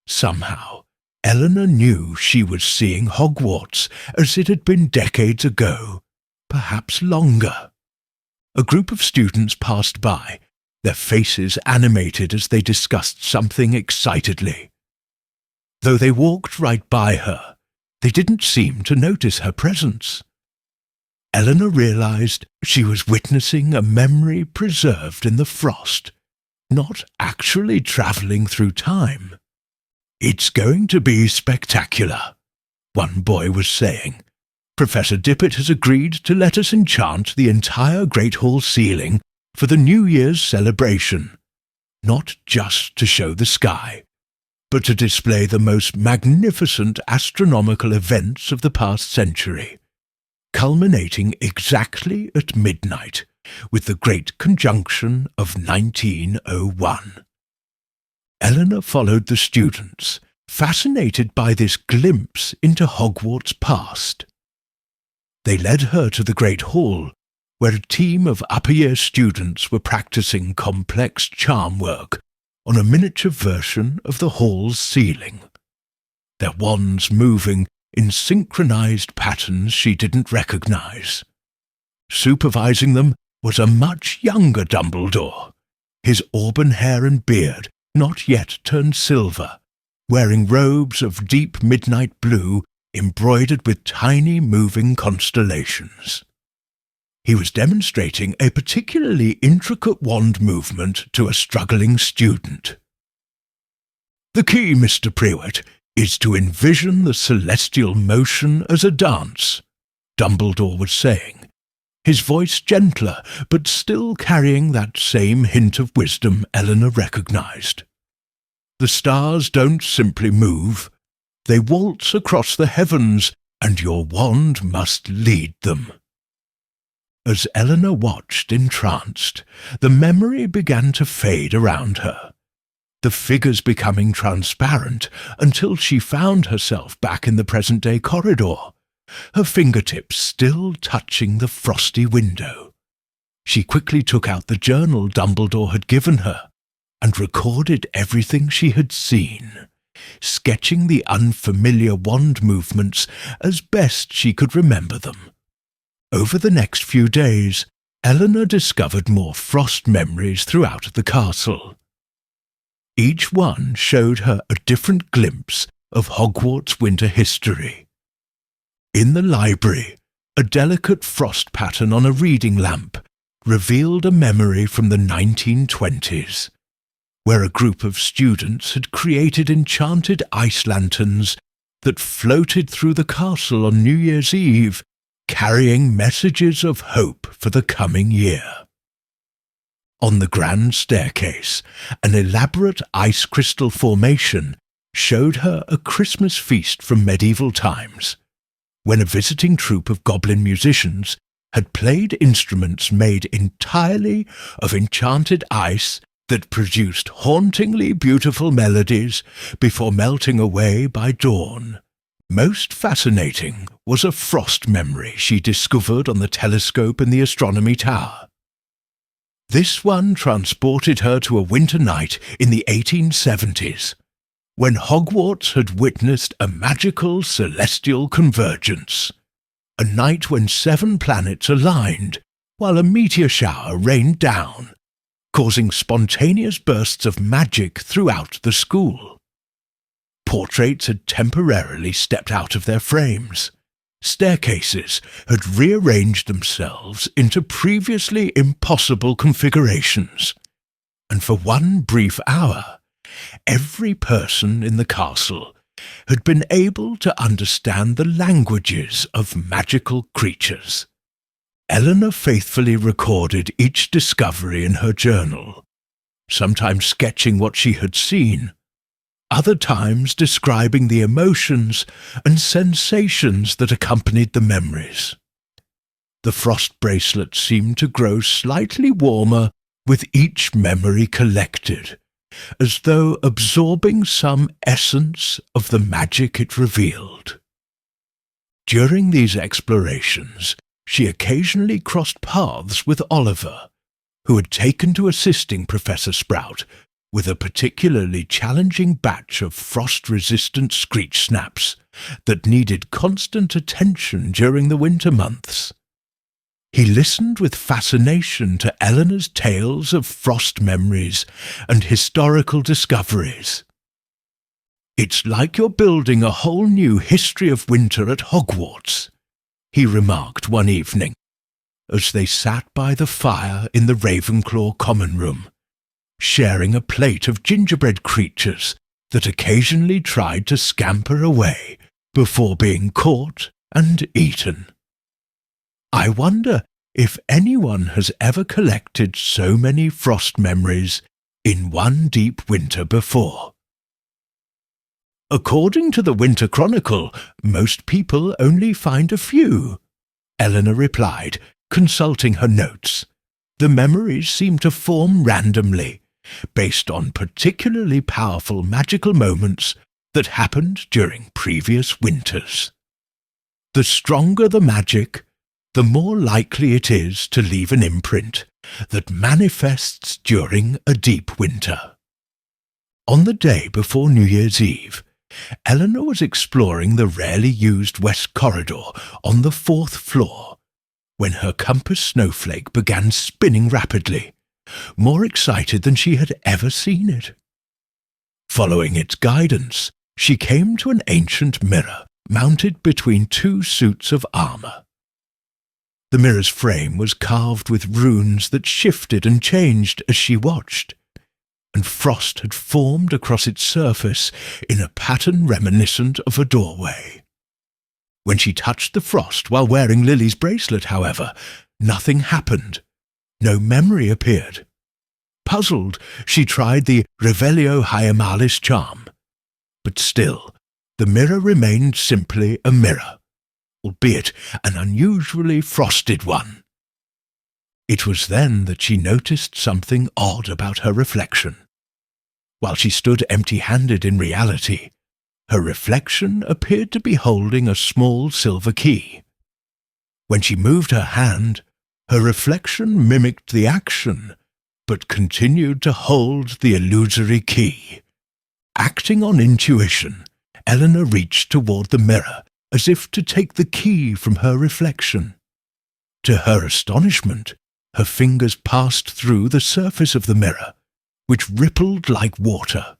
Somehow, Eleanor knew she was seeing Hogwarts as it had been decades ago, perhaps longer. A group of students passed by, their faces animated as they discussed something excitedly. Though they walked right by her, they didn't seem to notice her presence. Eleanor realized she was witnessing a memory preserved in the frost, not actually traveling through time. "It's going to be spectacular," one boy was saying. "Professor Dippet has agreed to let us enchant the entire Great Hall ceiling for the New Year's celebration, not just to show the sky, but to display the most magnificent astronomical events of the past century, culminating exactly at midnight with the Great Conjunction of 1901. Eleanor followed the students, fascinated by this glimpse into Hogwarts' past. They led her to the Great Hall, where a team of upper-year students were practicing complex charm work on a miniature version of the hall's ceiling, their wands moving in synchronized patterns she didn't recognize. Supervising them was a much younger Dumbledore, his auburn hair and beard not yet turned silver, wearing robes of deep midnight blue embroidered with tiny moving constellations. He was demonstrating a particularly intricate wand movement to a struggling student. "The key, Mr. Prewett, is to envision the celestial motion as a dance," Dumbledore was saying, his voice gentler but still carrying that same hint of wisdom Eleanor recognized. "The stars don't simply move. They waltz across the heavens, and your wand must lead them." As Eleanor watched entranced, the memory began to fade around her, the figures becoming transparent until she found herself back in the present-day corridor, her fingertips still touching the frosty window. She quickly took out the journal Dumbledore had given her and recorded everything she had seen, sketching the unfamiliar wand movements as best she could remember them. Over the next few days, Eleanor discovered more frost memories throughout the castle. Each one showed her a different glimpse of Hogwarts winter history. In the library, a delicate frost pattern on a reading lamp revealed a memory from the 1920s, where a group of students had created enchanted ice lanterns that floated through the castle on New Year's Eve, carrying messages of hope for the coming year. On the grand staircase, an elaborate ice crystal formation showed her a Christmas feast from medieval times, when a visiting troupe of goblin musicians had played instruments made entirely of enchanted ice that produced hauntingly beautiful melodies before melting away by dawn. Most fascinating was a frost memory she discovered on the telescope in the astronomy tower. This one transported her to a winter night in the 1870s, when Hogwarts had witnessed a magical celestial convergence, a night when 7 planets aligned while a meteor shower rained down, causing spontaneous bursts of magic throughout the school. Portraits had temporarily stepped out of their frames. Staircases had rearranged themselves into previously impossible configurations, and for one brief hour, every person in the castle had been able to understand the languages of magical creatures. Eleanor faithfully recorded each discovery in her journal, sometimes sketching what she had seen, other times describing the emotions and sensations that accompanied the memories. The frost bracelet seemed to grow slightly warmer with each memory collected, as though absorbing some essence of the magic it revealed. During these explorations, she occasionally crossed paths with Oliver, who had taken to assisting Professor Sprout with a particularly challenging batch of frost-resistant screech snaps that needed constant attention during the winter months. He listened with fascination to Eleanor's tales of frost memories and historical discoveries. "It's like you're building a whole new history of winter at Hogwarts," he remarked one evening, as they sat by the fire in the Ravenclaw common room, sharing a plate of gingerbread creatures that occasionally tried to scamper away before being caught and eaten. "I wonder if anyone has ever collected so many frost memories in one deep winter before." "According to the Winter Chronicle, most people only find a few," Eleanor replied, consulting her notes. "The memories seem to form randomly, based on particularly powerful magical moments that happened during previous winters. The stronger the magic, the more likely it is to leave an imprint that manifests during a deep winter." On the day before New Year's Eve, Eleanor was exploring the rarely used west corridor on the 4th floor when her compass snowflake began spinning rapidly, more excited than she had ever seen it. Following its guidance, she came to an ancient mirror mounted between 2 suits of armour. The mirror's frame was carved with runes that shifted and changed as she watched, and frost had formed across its surface in a pattern reminiscent of a doorway. When she touched the frost while wearing Lily's bracelet, however, nothing happened. No memory appeared. Puzzled, she tried the Revelio Hyemalis charm. But still, the mirror remained simply a mirror, albeit an unusually frosted one. It was then that she noticed something odd about her reflection. While she stood empty-handed in reality, her reflection appeared to be holding a small silver key. When she moved her hand, her reflection mimicked the action, but continued to hold the illusory key. Acting on intuition, Eleanor reached toward the mirror as if to take the key from her reflection. To her astonishment, her fingers passed through the surface of the mirror, which rippled like water.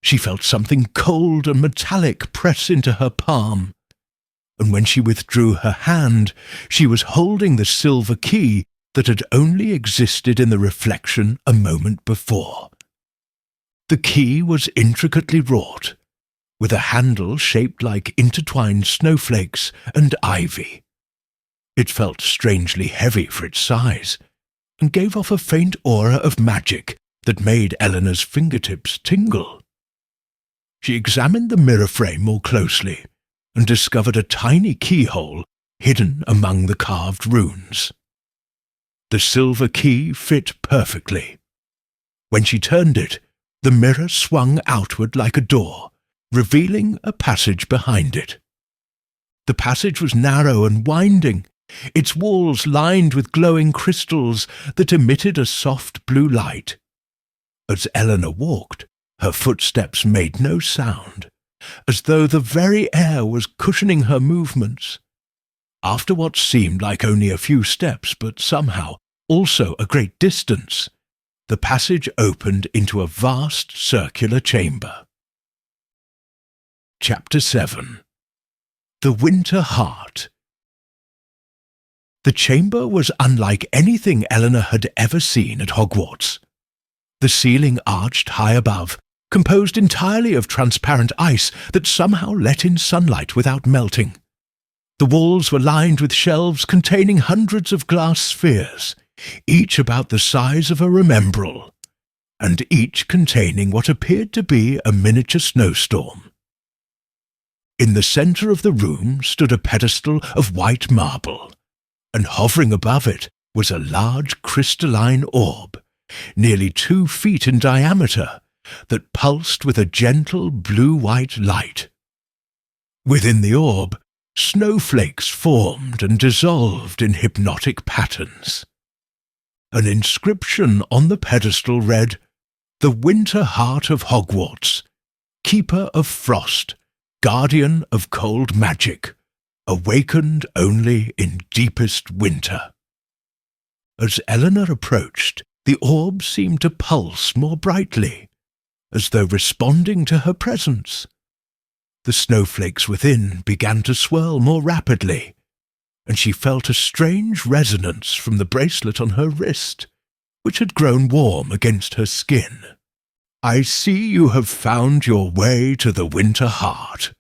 She felt something cold and metallic press into her palm, and when she withdrew her hand, she was holding the silver key that had only existed in the reflection a moment before. The key was intricately wrought, with a handle shaped like intertwined snowflakes and ivy. It felt strangely heavy for its size, and gave off a faint aura of magic that made Eleanor's fingertips tingle. She examined the mirror frame more closely, and discovered a tiny keyhole hidden among the carved runes. The silver key fit perfectly. When she turned it, the mirror swung outward like a door, revealing a passage behind it. The passage was narrow and winding, its walls lined with glowing crystals that emitted a soft blue light. As Eleanor walked, her footsteps made no sound, as though the very air was cushioning her movements. After what seemed like only a few steps, but somehow also a great distance, the passage opened into a vast circular chamber. Chapter 7. The Winter Heart. The chamber was unlike anything Eleanor had ever seen at Hogwarts. The ceiling arched high above, composed entirely of transparent ice that somehow let in sunlight without melting. The walls were lined with shelves containing hundreds of glass spheres, each about the size of a remembrall, and each containing what appeared to be a miniature snowstorm. In the centre of the room stood a pedestal of white marble, and hovering above it was a large crystalline orb, nearly 2 feet in diameter, that pulsed with a gentle blue-white light. Within the orb, snowflakes formed and dissolved in hypnotic patterns. An inscription on the pedestal read, "The Winter Heart of Hogwarts, Keeper of Frost, Guardian of Cold Magic, awakened only in deepest winter." As Eleanor approached, the orb seemed to pulse more brightly, as though responding to her presence. The snowflakes within began to swirl more rapidly, and she felt a strange resonance from the bracelet on her wrist, which had grown warm against her skin. "I see you have found your way to the Winter Heart."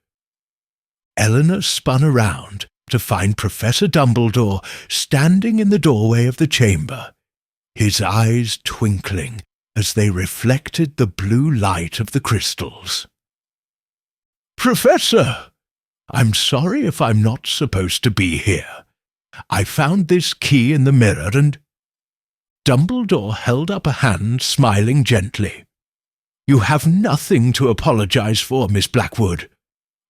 Eleanor spun around to find Professor Dumbledore standing in the doorway of the chamber, his eyes twinkling as they reflected the blue light of the crystals. "Professor, I'm sorry if I'm not supposed to be here. I found this key in the mirror and—" Dumbledore held up a hand, smiling gently. "You have nothing to apologize for, Miss Blackwood.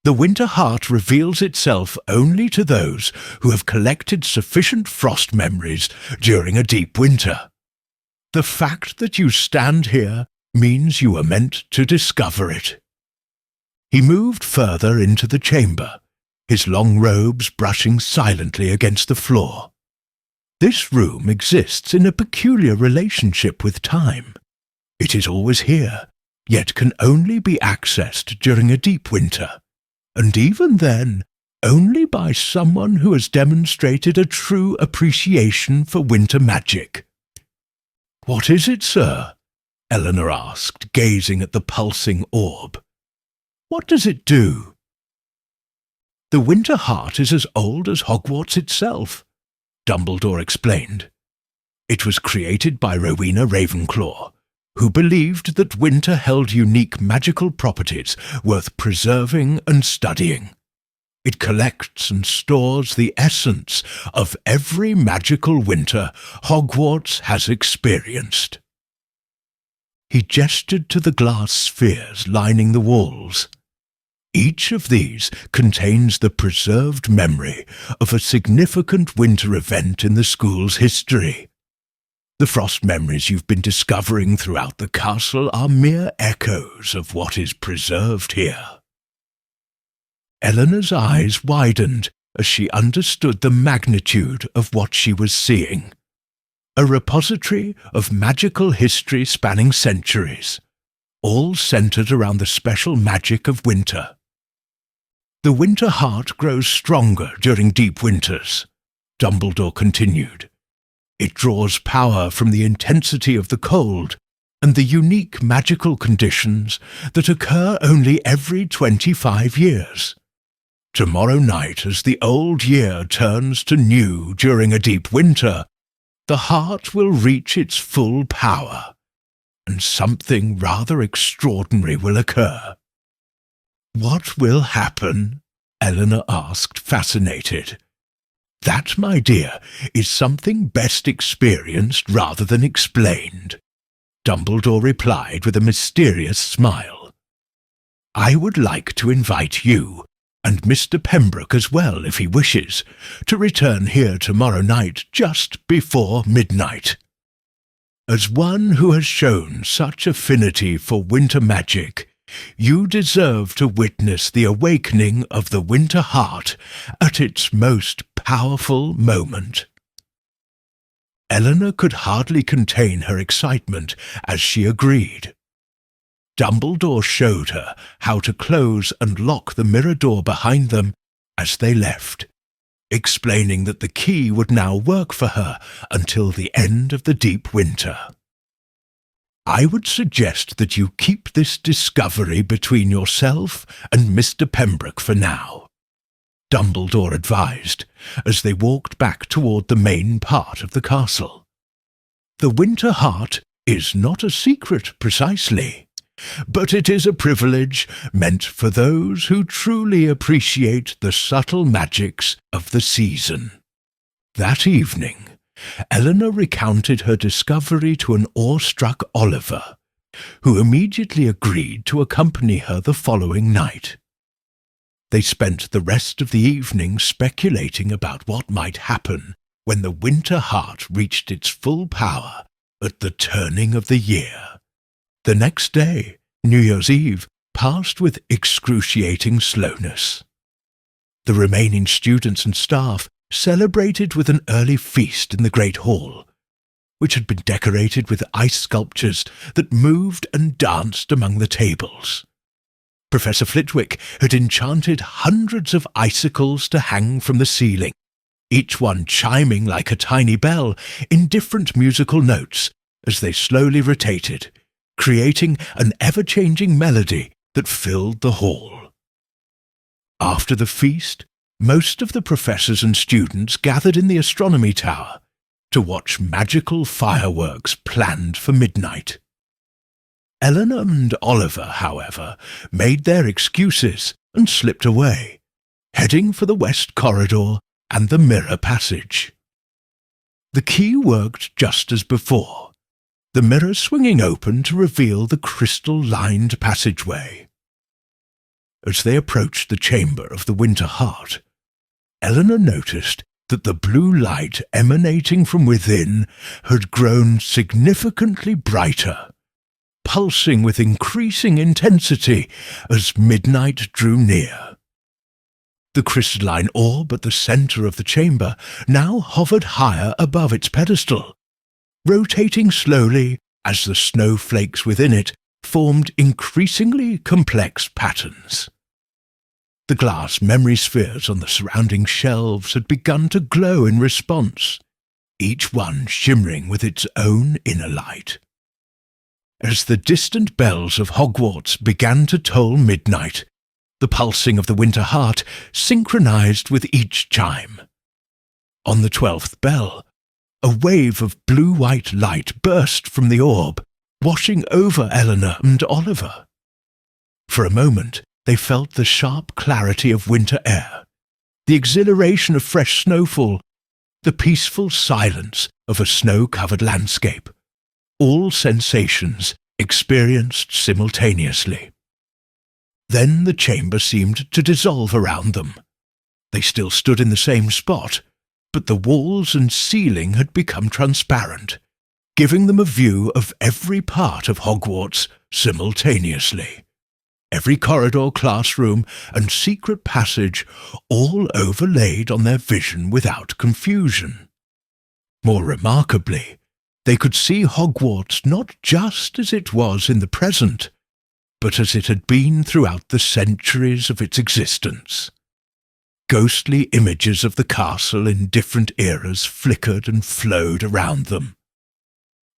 The Winter Heart reveals itself only to those who have collected sufficient frost memories during a deep winter. The fact that you stand here means you were meant to discover it." He moved further into the chamber, his long robes brushing silently against the floor. This room exists in a peculiar relationship with time. It is always here, yet can only be accessed during a deep winter, and even then only by someone who has demonstrated a true appreciation for winter magic. "What is it, sir?" Eleanor asked, gazing at the pulsing orb. "What does it do?" "The Winter Heart is as old as Hogwarts itself," Dumbledore explained. "It was created by Rowena Ravenclaw, who believed that winter held unique magical properties worth preserving and studying. It collects and stores the essence of every magical winter Hogwarts has experienced." He gestured to the glass spheres lining the walls. Each of these contains the preserved memory of a significant winter event in the school's history. The frost memories you've been discovering throughout the castle are mere echoes of what is preserved here. Eleanor's eyes widened as she understood the magnitude of what she was seeing. A repository of magical history spanning centuries, all centered around the special magic of winter. The winter heart grows stronger during deep winters, Dumbledore continued. It draws power from the intensity of the cold and the unique magical conditions that occur only every 25 years. Tomorrow night, as the old year turns to new during a deep winter, the heart will reach its full power, and something rather extraordinary will occur. What will happen? Eleanor asked, fascinated. That, my dear, is something best experienced rather than explained, Dumbledore replied with a mysterious smile. I would like to invite you, and Mr. Pembroke as well if he wishes, to return here tomorrow night just before midnight. As one who has shown such affinity for winter magic, you deserve to witness the awakening of the winter heart at its most powerful moment. Eleanor could hardly contain her excitement as she agreed. Dumbledore showed her how to close and lock the mirror door behind them as they left, explaining that the key would now work for her until the end of the deep winter. I would suggest that you keep this discovery between yourself and Mr. Pembroke for now, Dumbledore advised, as they walked back toward the main part of the castle. The winter heart is not a secret precisely, but it is a privilege meant for those who truly appreciate the subtle magics of the season. That evening, Eleanor recounted her discovery to an awestruck Oliver, who immediately agreed to accompany her the following night. They spent the rest of the evening speculating about what might happen when the winter heart reached its full power at the turning of the year. The next day, New Year's Eve, passed with excruciating slowness. The remaining students and staff celebrated with an early feast in the Great Hall, which had been decorated with ice sculptures that moved and danced among the tables. Professor Flitwick had enchanted hundreds of icicles to hang from the ceiling, each one chiming like a tiny bell in different musical notes as they slowly rotated, creating an ever-changing melody that filled the hall. After the feast, most of the professors and students gathered in the astronomy tower to watch magical fireworks planned for midnight. Eleanor and Oliver, however, made their excuses and slipped away, heading for the west corridor and the mirror passage. The key worked just as before, the mirror swinging open to reveal the crystal-lined passageway. As they approached the chamber of the Winter Heart, Eleanor noticed that the blue light emanating from within had grown significantly brighter, pulsing with increasing intensity as midnight drew near. The crystalline orb at the center of the chamber now hovered higher above its pedestal, rotating slowly as the snowflakes within it formed increasingly complex patterns. The glass memory spheres on the surrounding shelves had begun to glow in response, each one shimmering with its own inner light. As the distant bells of Hogwarts began to toll midnight, the pulsing of the Winter Heart synchronized with each chime. On the 12th bell, a wave of blue-white light burst from the orb, washing over Eleanor and Oliver. For a moment, they felt the sharp clarity of winter air, the exhilaration of fresh snowfall, the peaceful silence of a snow-covered landscape, all sensations experienced simultaneously. Then the chamber seemed to dissolve around them. They still stood in the same spot, but the walls and ceiling had become transparent, giving them a view of every part of Hogwarts simultaneously. Every corridor, classroom, and secret passage all overlaid on their vision without confusion. More remarkably, they could see Hogwarts not just as it was in the present, but as it had been throughout the centuries of its existence. Ghostly images of the castle in different eras flickered and flowed around them.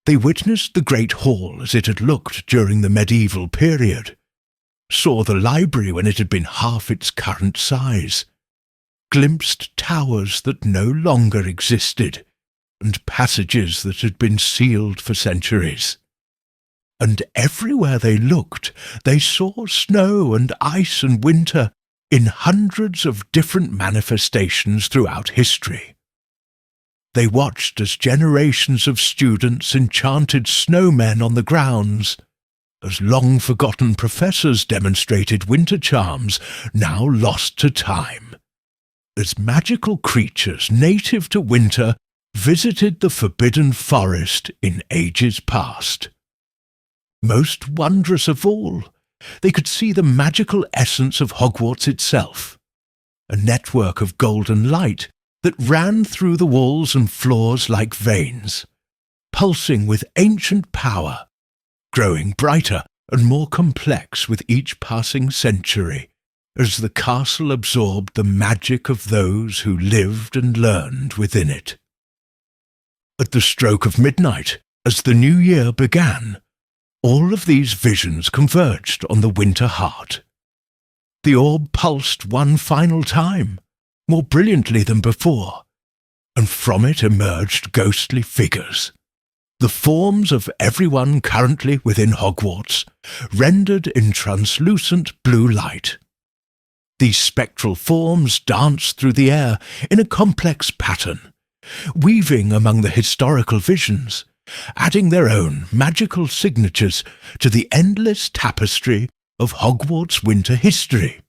They witnessed the great hall as it had looked during the medieval period, saw the library when it had been half its current size, glimpsed towers that no longer existed, and passages that had been sealed for centuries. And everywhere they looked, they saw snow and ice and winter in hundreds of different manifestations throughout history. They watched as generations of students enchanted snowmen on the grounds, as long-forgotten professors demonstrated winter charms now lost to time, as magical creatures native to winter visited the forbidden forest in ages past. Most wondrous of all, they could see the magical essence of Hogwarts itself, a network of golden light that ran through the walls and floors like veins, pulsing with ancient power, growing brighter and more complex with each passing century, as the castle absorbed the magic of those who lived and learned within it. At the stroke of midnight, as the new year began, all of these visions converged on the winter heart. The orb pulsed one final time, more brilliantly than before, and from it emerged ghostly figures, the forms of everyone currently within Hogwarts, rendered in translucent blue light. These spectral forms danced through the air in a complex pattern, weaving among the historical visions, adding their own magical signatures to the endless tapestry of Hogwarts winter history.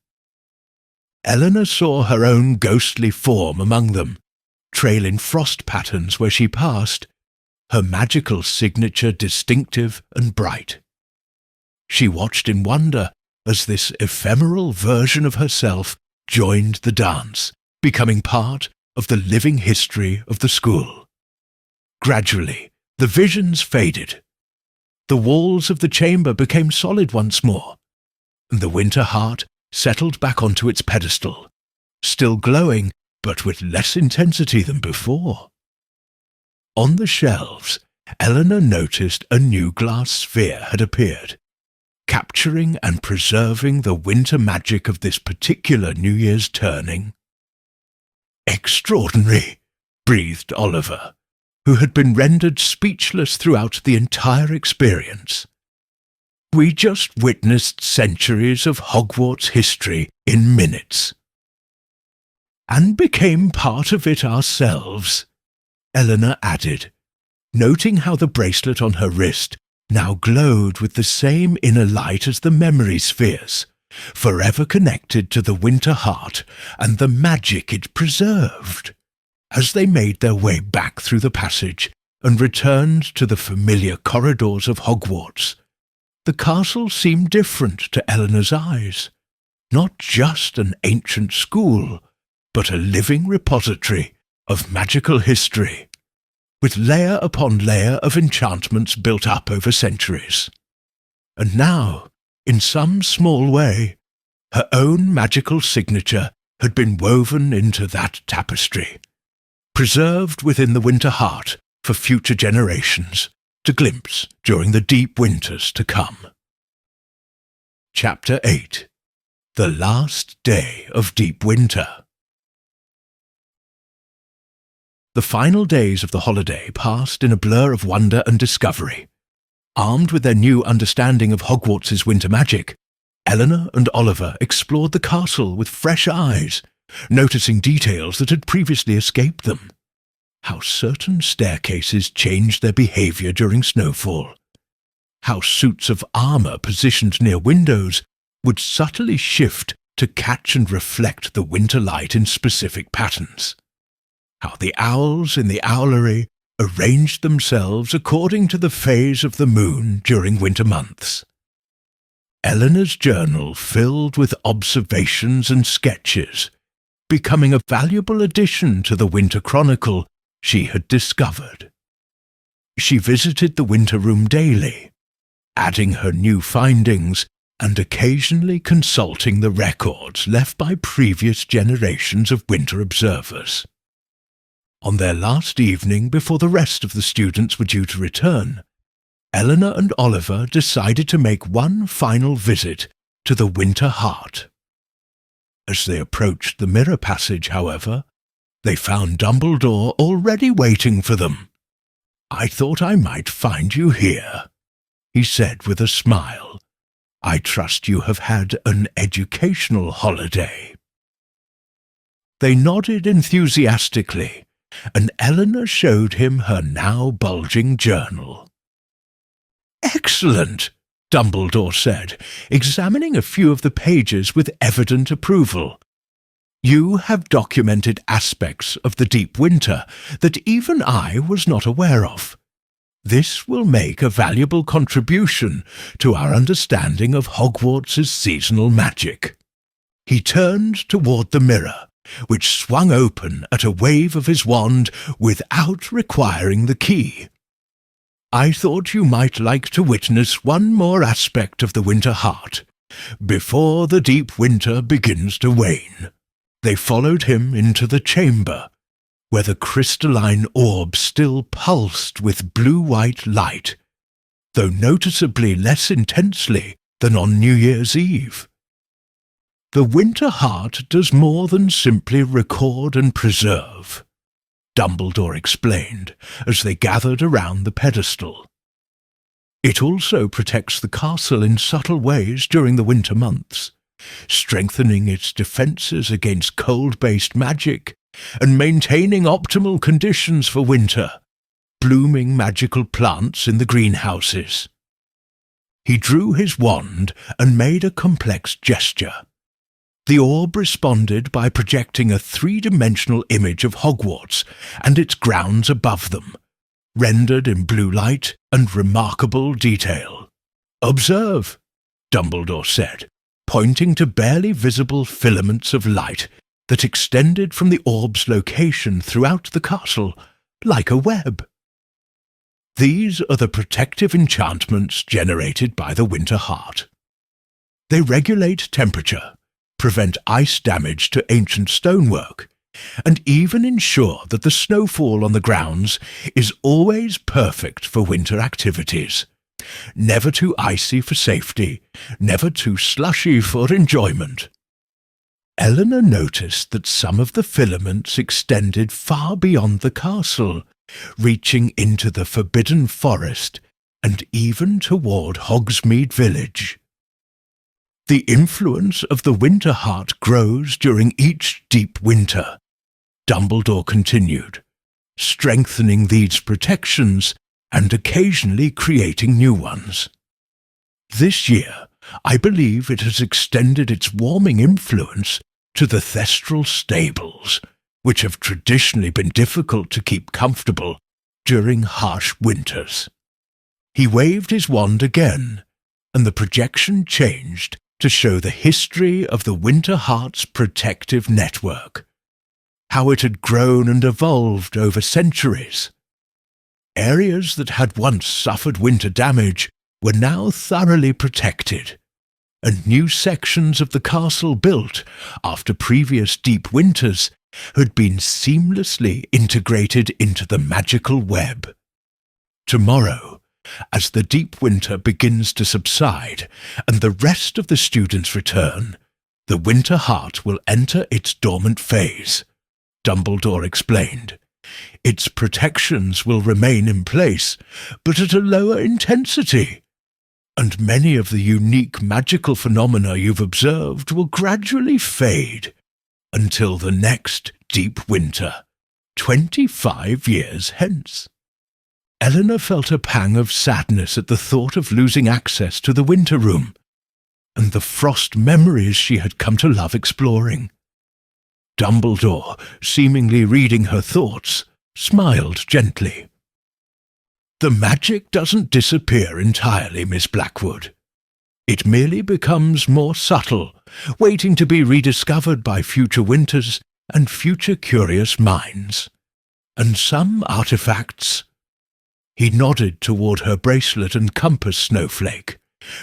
Eleanor saw her own ghostly form among them, trailing frost patterns where she passed, her magical signature distinctive and bright. She watched in wonder as this ephemeral version of herself joined the dance, becoming part of the living history of the school. Gradually, the visions faded. The walls of the chamber became solid once more, and the winter heart settled back onto its pedestal, still glowing but with less intensity than before. On the shelves, Eleanor noticed a new glass sphere had appeared, capturing and preserving the winter magic of this particular New Year's turning. "Extraordinary," breathed Oliver, who had been rendered speechless throughout the entire experience. "We just witnessed centuries of Hogwarts history in minutes." "And became part of it ourselves," Eleanor added, noting how the bracelet on her wrist now glowed with the same inner light as the memory spheres, forever connected to the winter heart and the magic it preserved. As they made their way back through the passage and returned to the familiar corridors of Hogwarts, the castle seemed different to Eleanor's eyes. Not just an ancient school, but a living repository of magical history, with layer upon layer of enchantments built up over centuries. And now, in some small way, her own magical signature had been woven into that tapestry, preserved within the winter heart for future generations to glimpse during the deep winters to come. Chapter 8. The Last Day of Deep Winter. The final days of the holiday passed in a blur of wonder and discovery. Armed with their new understanding of Hogwarts's winter magic, Eleanor and Oliver explored the castle with fresh eyes, noticing details that had previously escaped them. How certain staircases changed their behavior during snowfall. How suits of armor positioned near windows would subtly shift to catch and reflect the winter light in specific patterns. How the owls in the owlery arranged themselves according to the phase of the moon during winter months. Eleanor's journal filled with observations and sketches, becoming a valuable addition to the winter chronicle she had discovered. She visited the winter room daily, adding her new findings and occasionally consulting the records left by previous generations of winter observers. On their last evening before the rest of the students were due to return, Eleanor and Oliver decided to make one final visit to the Winter Heart. As they approached the mirror passage, however, they found Dumbledore already waiting for them. "I thought I might find you here," he said with a smile. "I trust you have had an educational holiday." They nodded enthusiastically, and Eleanor showed him her now bulging journal. "Excellent," Dumbledore said, examining a few of the pages with evident approval. "You have documented aspects of the deep winter that even I was not aware of. This will make a valuable contribution to our understanding of Hogwarts' seasonal magic." He turned toward the mirror, which swung open at a wave of his wand without requiring the key. "I thought you might like to witness one more aspect of the Winter Heart, before the deep winter begins to wane." They followed him into the chamber, where the crystalline orb still pulsed with blue-white light, though noticeably less intensely than on New Year's Eve. "The Winter Heart does more than simply record and preserve," Dumbledore explained as they gathered around the pedestal. "It also protects the castle in subtle ways during the winter months, strengthening its defences against cold-based magic and maintaining optimal conditions for winter, blooming magical plants in the greenhouses." He drew his wand and made a complex gesture. The orb responded by projecting a three-dimensional image of Hogwarts and its grounds above them, rendered in blue light and remarkable detail. "Observe," Dumbledore said, pointing to barely visible filaments of light that extended from the orb's location throughout the castle like a web. "These are the protective enchantments generated by the Winter Heart. They regulate temperature, prevent ice damage to ancient stonework, and even ensure that the snowfall on the grounds is always perfect for winter activities. Never too icy for safety, never too slushy for enjoyment." Eleanor noticed that some of the filaments extended far beyond the castle, reaching into the Forbidden Forest and even toward Hogsmeade Village. "The influence of the Winter Heart grows during each deep winter," Dumbledore continued, "strengthening these protections and occasionally creating new ones. This year, I believe it has extended its warming influence to the Thestral stables, which have traditionally been difficult to keep comfortable during harsh winters." He waved his wand again, and the projection changed to show the history of the Winter Heart's protective network, how it had grown and evolved over centuries. Areas that had once suffered winter damage were now thoroughly protected, and new sections of the castle built after previous deep winters had been seamlessly integrated into the magical web. Tomorrow, as the deep winter begins to subside and the rest of the students return, the Winter Heart will enter its dormant phase, Dumbledore explained. "Its protections will remain in place, but at a lower intensity, and many of the unique magical phenomena you've observed will gradually fade until the next deep winter, 25 years hence." Eleanor felt a pang of sadness at the thought of losing access to the winter room and the frost memories she had come to love exploring. Dumbledore, seemingly reading her thoughts, smiled gently. "The magic doesn't disappear entirely, Miss Blackwood. It merely becomes more subtle, waiting to be rediscovered by future winters and future curious minds. And some artifacts—" He nodded toward her bracelet and compass snowflake,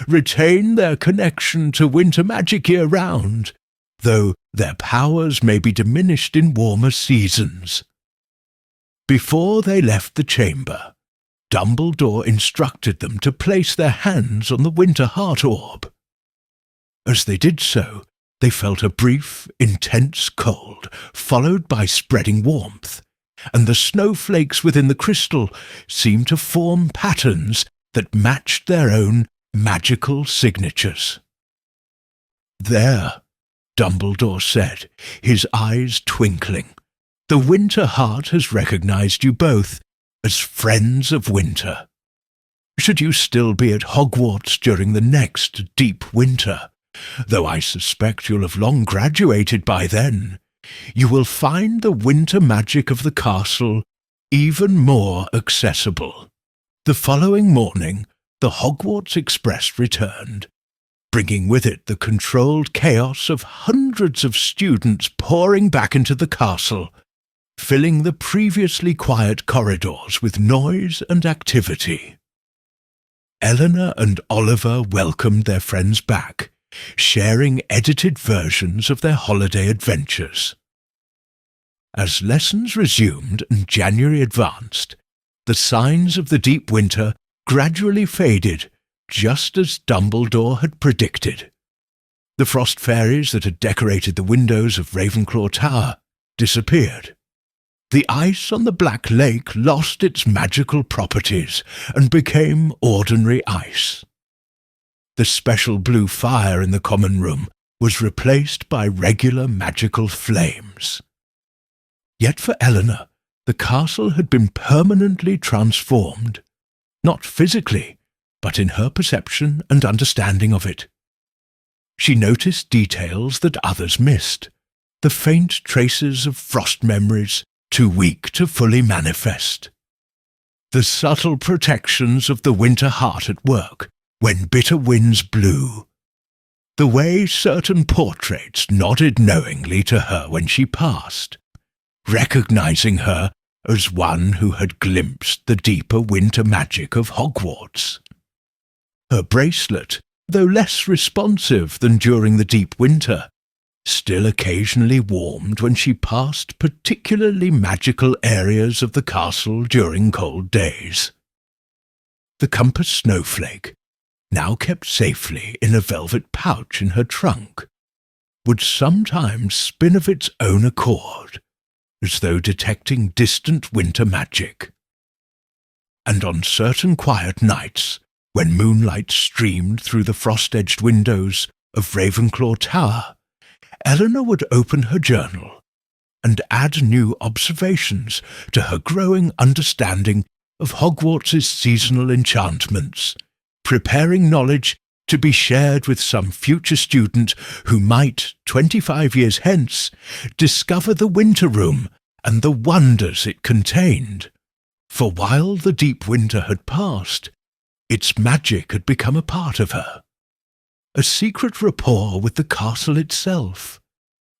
retain their connection to winter magic year-round, though their powers may be diminished in warmer seasons. Before they left the chamber, Dumbledore instructed them to place their hands on the winter heart orb. As they did so, they felt a brief, intense cold, followed by spreading warmth, and the snowflakes within the crystal seemed to form patterns that matched their own magical signatures. "There," Dumbledore said, his eyes twinkling. "The winter heart has recognized you both as friends of winter. Should you still be at Hogwarts during the next deep winter, though I suspect you'll have long graduated by then, you will find the winter magic of the castle even more accessible." The following morning, the Hogwarts Express returned, bringing with it the controlled chaos of hundreds of students pouring back into the castle, filling the previously quiet corridors with noise and activity. Eleanor and Oliver welcomed their friends back, sharing edited versions of their holiday adventures. As lessons resumed and January advanced, the signs of the deep winter gradually faded, just as Dumbledore had predicted. The frost fairies that had decorated the windows of Ravenclaw Tower disappeared. The ice on the Black Lake lost its magical properties and became ordinary ice. The special blue fire in the common room was replaced by regular magical flames. Yet for Eleanor, the castle had been permanently transformed, not physically, but in her perception and understanding of it. She noticed details that others missed, the faint traces of frost memories too weak to fully manifest. The subtle protections of the winter heart at work when bitter winds blew. The way certain portraits nodded knowingly to her when she passed, recognizing her as one who had glimpsed the deeper winter magic of Hogwarts. Her bracelet, though less responsive than during the deep winter, still occasionally warmed when she passed particularly magical areas of the castle during cold days. The compass snowflake, now kept safely in a velvet pouch in her trunk, would sometimes spin of its own accord, as though detecting distant winter magic. And on certain quiet nights, when moonlight streamed through the frost-edged windows of Ravenclaw Tower, Eleanor would open her journal and add new observations to her growing understanding of Hogwarts' seasonal enchantments, preparing knowledge to be shared with some future student who might, 25 years hence, discover the Winter Room and the wonders it contained. For while the deep winter had passed, its magic had become a part of her. A secret rapport with the castle itself,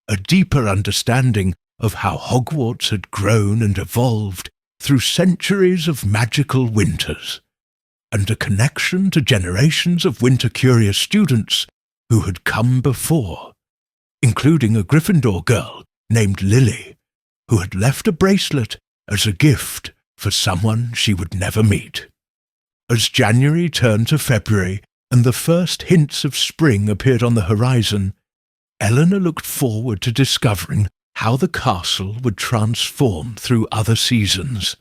a deeper understanding of how Hogwarts had grown and evolved through centuries of magical winters, and a connection to generations of winter-curious students who had come before, including a Gryffindor girl named Lily, who had left a bracelet as a gift for someone she would never meet. As January turned to February and the first hints of spring appeared on the horizon, Eleanor looked forward to discovering how the castle would transform through other seasons.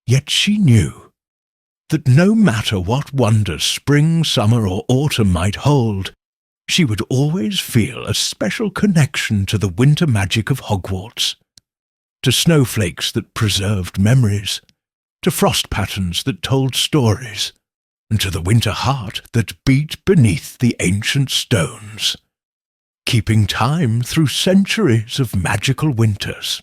Yet she knew that no matter what wonders spring, summer, or autumn might hold, she would always feel a special connection to the winter magic of Hogwarts, to snowflakes that preserved memories, to frost patterns that told stories, and to the winter heart that beat beneath the ancient stones, keeping time through centuries of magical winters.